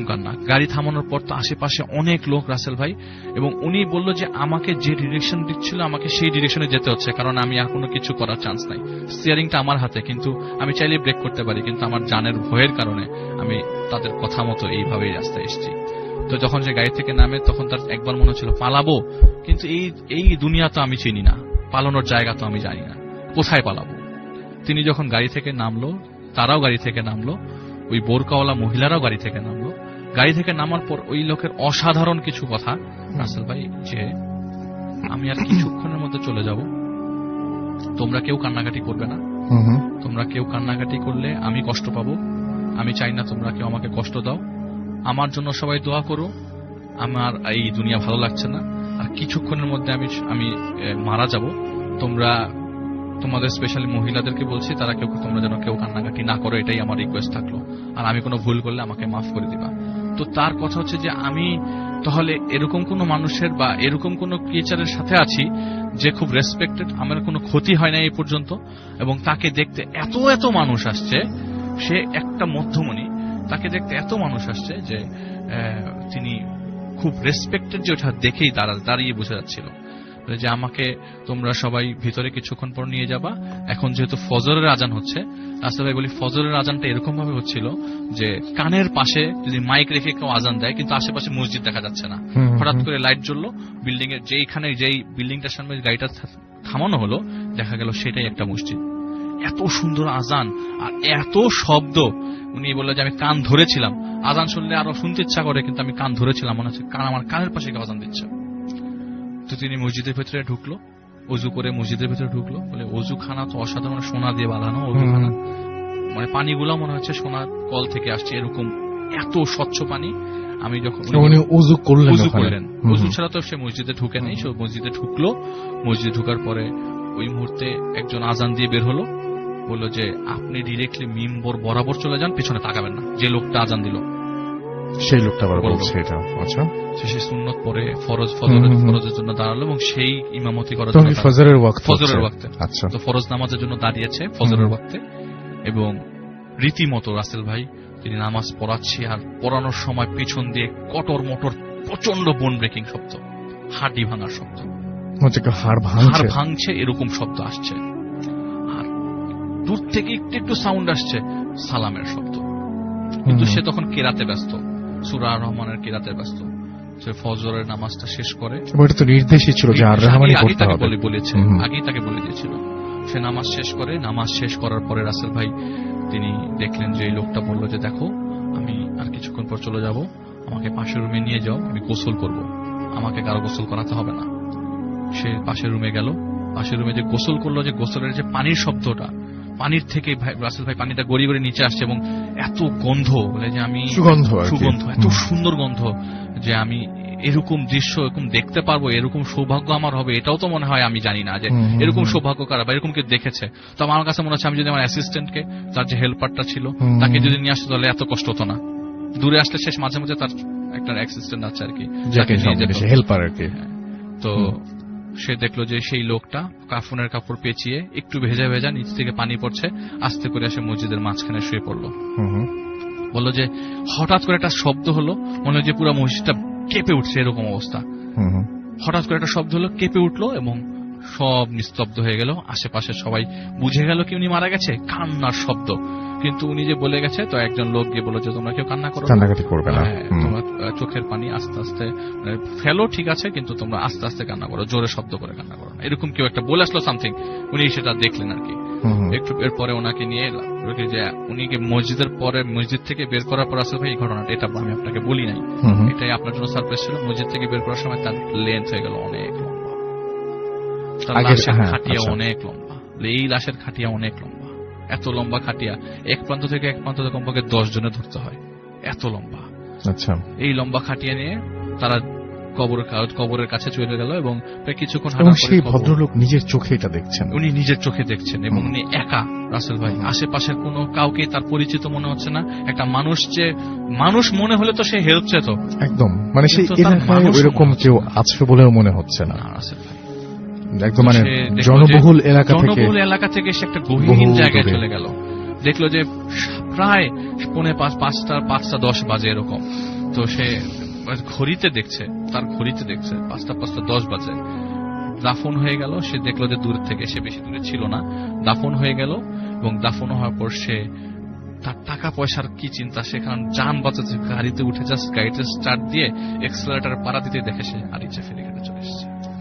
A: কান্না। গাড়ি থামানোর পর তো আশেপাশে অনেক লোক রাসেল ভাই, এবং উনি বলল যে আমাকে যে ডিরেকশন দিচ্ছিল আমাকে সেই ডিরেকশনে যেতে হচ্ছে, কারণ আমি আর কোনো কিছু করার চান্স নাই, স্টিয়ারিংটা আমার হাতে, কিন্তু আমি চাইলে ব্রেক করতে পারি, কিন্তু আমার জানের ভয়ের কারণে আমি তাদের কথা মতো এইভাবেই রাস্তায় এসেছি। তো যখন সে গাড়ি থেকে নামে তখন তার একবার মনে হচ্ছিল পালাবো, কিন্তু এই দুনিয়া তো আমি চিনি না, পালানোর জায়গা তো আমি জানি না, কোথায় পালাবো। তিনি যখন গাড়ি থেকে নামলো, তারাও গাড়ি থেকে নামলো, ওই বোরকাওয়ালা মহিলারাও গাড়ি থেকে নামলো। গাড়ি থেকে নামার পর ওই লোকের অসাধারণ কিছু কথা, রাসেল ভাই, যে আমি আর কিছুক্ষণের মধ্যে চলে যাব, তোমরা কেউ কান্নাকাটি করবে না, তোমরা কেউ কান্নাকাটি করলে আমি কষ্ট পাবো, আমি চাই না তোমরা কেউ আমাকে কষ্ট দাও, আমার জন্য সবাই দোয়া করো, আমার এই দুনিয়া ভালো লাগছে না, আর কিছুক্ষণের মধ্যে আমি মারা যাব, তোমরা তোমাদের স্পেশালি মহিলাদেরকে বলছি, তারা তোমরা যেন কেউ কান্নাকাটি না করো, এটাই আমার রিকোয়েস্ট থাকলো, আর আমি কোনো ভুল করলে আমাকে মাফ করে দিবা। তো তার কথা হচ্ছে যে আমি তাহলে এরকম কোন মানুষের বা এরকম কোন ক্রিয়েচারের সাথে আছি যে খুব রেসপেক্টেড, আমার কোনো ক্ষতি হয় না এই পর্যন্ত, এবং তাকে দেখতে এত এত মানুষ আসছে, সে একটা মধ্যমণি, তাকে দেখতে এত মানুষ আসছে যে তিনি খুব রেসপেক্টেড, যে ওটা দেখেই দাঁড়িয়ে বোঝা যাচ্ছিল যে আমাকে তোমরা সবাই ভিতরে কিছুক্ষণ পর নিয়ে যাবা। এখন যেহেতু ফজরের আজান হচ্ছে, রাস্তা ভাই বলি ফজরের আজানটা এরকম ভাবে হচ্ছিল যে কানের পাশে যদি মাইক রেখে কেউ আজান দেয়, কিন্তু আশেপাশে মসজিদ দেখা যাচ্ছে না, হঠাৎ করে লাইট জ্বললো, বিল্ডিং এর যেই বিল্ডিংটার সামনে গাড়িটা থামানো হলো, দেখা গেল সেটাই একটা মসজিদ। এত সুন্দর আজান আর এত শব্দ, উনি বললেন যে আমি কান ধরেছিলাম, আজান শুনলে আরো শুনতে ইচ্ছা করে, কিন্তু আমি কান ধরেছিলাম, মনে হচ্ছে আমার কানের পাশে কেউ আজান দিচ্ছে। তো তিনি মসজিদের ভেতরে ঢুকলো, অজু করে মসজিদের ভেতরে ঢুকলো, বলে অজুখানা তো অসাধারণ, সোনা দিয়ে বাঁধানো অজুখানা, মানে পানিগুলো মনে হচ্ছে সোনার কল থেকে আসছে, এরকম এত স্বচ্ছ পানি। আমি যখন
B: অজু করলেন,
A: অজু ছাড়া তো সে মসজিদে ঢুকে নেই, সে মসজিদে ঢুকলো, মসজিদে ঢুকার পরে ওই মুহূর্তে একজন আজান দিয়ে বের হলো, বললো যে আপনি ডিরেক্টলি মিম্বর বরাবর চলে যান, পেছনে তাকাবেন না। যে লোকটা আজান দিল
B: সেই লোকটা আবার বলছে এটা, আচ্ছা
A: সে সুন্নত পরে ফরজের জন্য দাঁড়ালো, এবং সেই ইমামতি করার জন্য
B: ফজরের
A: ওয়াক্তে, আচ্ছা, তো ফরজ নামাজের জন্য দাঁড়িয়েছে ফজরের ওয়াক্তে, এবং রীতিমতো রাসেল ভাই তিনি নামাজ পড়াচ্ছে, আর পড়ানোর সময় পেছন দিয়ে কটর মটর প্রচন্ড বোন ব্রেকিং শব্দ, হাড্ডি ভাঙার শব্দ,
B: হাড়
A: ভাঙছে এরকম শব্দ আসছে, আর দূর থেকে একটু সাউন্ড আসছে সালামের শব্দ, কিন্তু সে তখন কেরাতে ব্যস্ত, সূরা আর রহমানের কেরাতে ব্যস্ত। সে ফজরের নামাজটা শেষ করে।
B: এবং এটা তো নির্দেশই ছিল যে আর রহমানই
A: আগেই
B: করতে
A: তাকে
B: হবে।
A: বলেছে,
B: হুম।
A: আগেই তাকে বলে দিয়েছিল। সে নামাজ শেষ করে, নামাজ শেষ করার পরে রাসেল ভাই তিনি দেখলেন যে এই লোকটা বলল যে দেখো আমি আর কিছুক্ষণ পর চলে যাব, আমাকে পাশের রুমে নিয়ে যাও, আমি গোসল করব, আমাকে কারো গোসল করাতে হবে না। সে পাশের রুমে গেল, পাশের রুমে যে গোসল করলো, যে গোসলের যে পানির শব্দটা, পানির থেকে রাসেল ভাই পানিটা গড়িয়ে গড়িয়ে নিচে আসছে এবং এত গন্ধ, বলে যে আমি
B: সুগন্ধ আর কি।
A: সুগন্ধ, এত
B: হুম।
A: সুন্দর গন্ধ যে আমি এরকম দৃশ্য এরকম দেখতে পারবো, এরকম সৌভাগ্য আমার হবে, এটাও তো মনে হয় আমি জানি না যে
B: হুম, হুম,
A: এরকম
B: হুম।
A: সৌভাগ্য কারা বা এরকম কেউ দেখেছে। তো আমার কাছে মনে হচ্ছে আমি যদি আমার অ্যাসিস্ট্যান্টকে, তার যে হেল্পারটা ছিল
B: হুম।
A: তাকে যদি নিয়ে আসতো তাহলে এত কষ্ট হতো না। দূরে আসলে শেষ মাঝে মাঝে তার একটা অ্যাসিস্ট্যান্ট আছে আর কি,
B: যাকে
A: তাকে নিয়ে যেত।
B: হেল্পার আর কি।
A: তো সে দেখলো যে সেই লোকটা কাফনের কাপড় পেঁচিয়ে একটু ভেজা ভেজা নিচ থেকে পানি পড়ছে, আস্তে করে এসে মসজিদের মাঝখানে শুয়ে পড়লো।
B: হুম, হুম।
A: বললো যে হঠাৎ করে একটা শব্দ হলো, মনে হয় যে পুরো মসজিদটা কেঁপে উঠছে, এরকম অবস্থা।
B: হুম, হুম।
A: হঠাৎ করে একটা শব্দ হলো, কেঁপে উঠলো এবং সব নিস্তব্ধ হয়ে গেল। আশেপাশে সবাই বুঝে গেল কি উনি মারা গেছে, কান্নার শব্দ। কিন্তু উনি যে বলে গেছে, তো একজন লোক গিয়ে বললো যে তোমরা কেউ কান্না করো না।
B: কান্নাকাটি করবে না।
A: হ্যাঁ,
B: হুম।
A: তোমরা চোখের পানি আস্তে আস্তে ফেলো, ঠিক আছে, কিন্তু তোমরা আস্তে আস্তে কান্না করো, জোরে শব্দ করে কান্না করো না। এরকম কেউ একটা বলে আসলো সামথিং, উনি সেটা দেখলেন আর কি।
B: হুম, হুম।
A: একটু এরপরে ওনাকে নিয়ে যে উনিকে মসজিদের পরে, মসজিদ থেকে বের করার পর আসলে ভাই এই ঘটনাটা, এটা আমি আপনাকে বলি নাই,
B: হুম, হুম।
A: এটাই আপনার জন্য সারপ্রাইজ ছিল। মসজিদ থেকে বের করার সময় তার লেন্থ হয়ে গেল অনেক লম্বা, তার
B: আগের-
A: লাশের
B: হ্যাঁ,
A: খাটিয়া
B: আচ্ছা।
A: অনেক লম্বা। এই লাশের খাটিয়া অনেক লম্বা, এত লম্বা খাটিয়া এক প্রান্ত থেকে এক প্রান্ত কমপক্ষে 10 জনে ধরতে হয়, এত লম্বা।
B: আচ্ছা।
A: এই লম্বা খাটিয়া নিয়ে তারা কবরের কাছে চলে গেল এবং প্রায় কিছুক্ষণ
B: এবং
A: হাঁটার পরে
B: সেই
A: কবর-
B: ভদ্রলোক নিজের চোখে এটা দেখছেন।
A: উনি নিজের চোখে দেখছেন এবং উনি একা, রাসেল ভাই, আশেপাশের কোনো কাউকে তার পরিচিত মনে হচ্ছে না। একটা মানুষ, যে মানুষ মনে হলে তো সে হেল্প চেত
B: একদম, মানে সেই
A: কিন্তু তার
B: এলাকায়
A: মানুষ
B: ওইরকম
A: মনে হচ্ছে
B: কেউ
A: না।
B: আছে বলেও মনে হচ্ছে না।
A: না, রাসেল ভাই।
B: একদম মানে
A: সে দেখলো যে
B: জনবহুল এলাকা থেকে।
A: জনবহুল এলাকা থেকে সে একটা গহীন
B: বহু
A: জায়গায়
B: দূরে।
A: চলে গেল। দেখলো যে প্রায় 5:30 বাজে এরকম। তো সে ঘড়িতে দেখছে, তার ঘড়িতে দেখছে 5:10 বাজে। দাফন হয়ে গেল, সে দেখলো যে দূর থেকে, সে বেশি দূরে ছিল না, দাফন হয়ে গেল। এবং দাফন হওয়ার পর সে তার টাকা পয়সার কি চিন্তা, সেখানে যান বাঁচাতে গাড়িতে উঠে জাস্ট গাড়িতে স্টার্ট দিয়ে এক্সেলারেটর পাড়া দিতে দেখে সে আর ইচ্ছা ফেলে কেটে চলে এসেছে।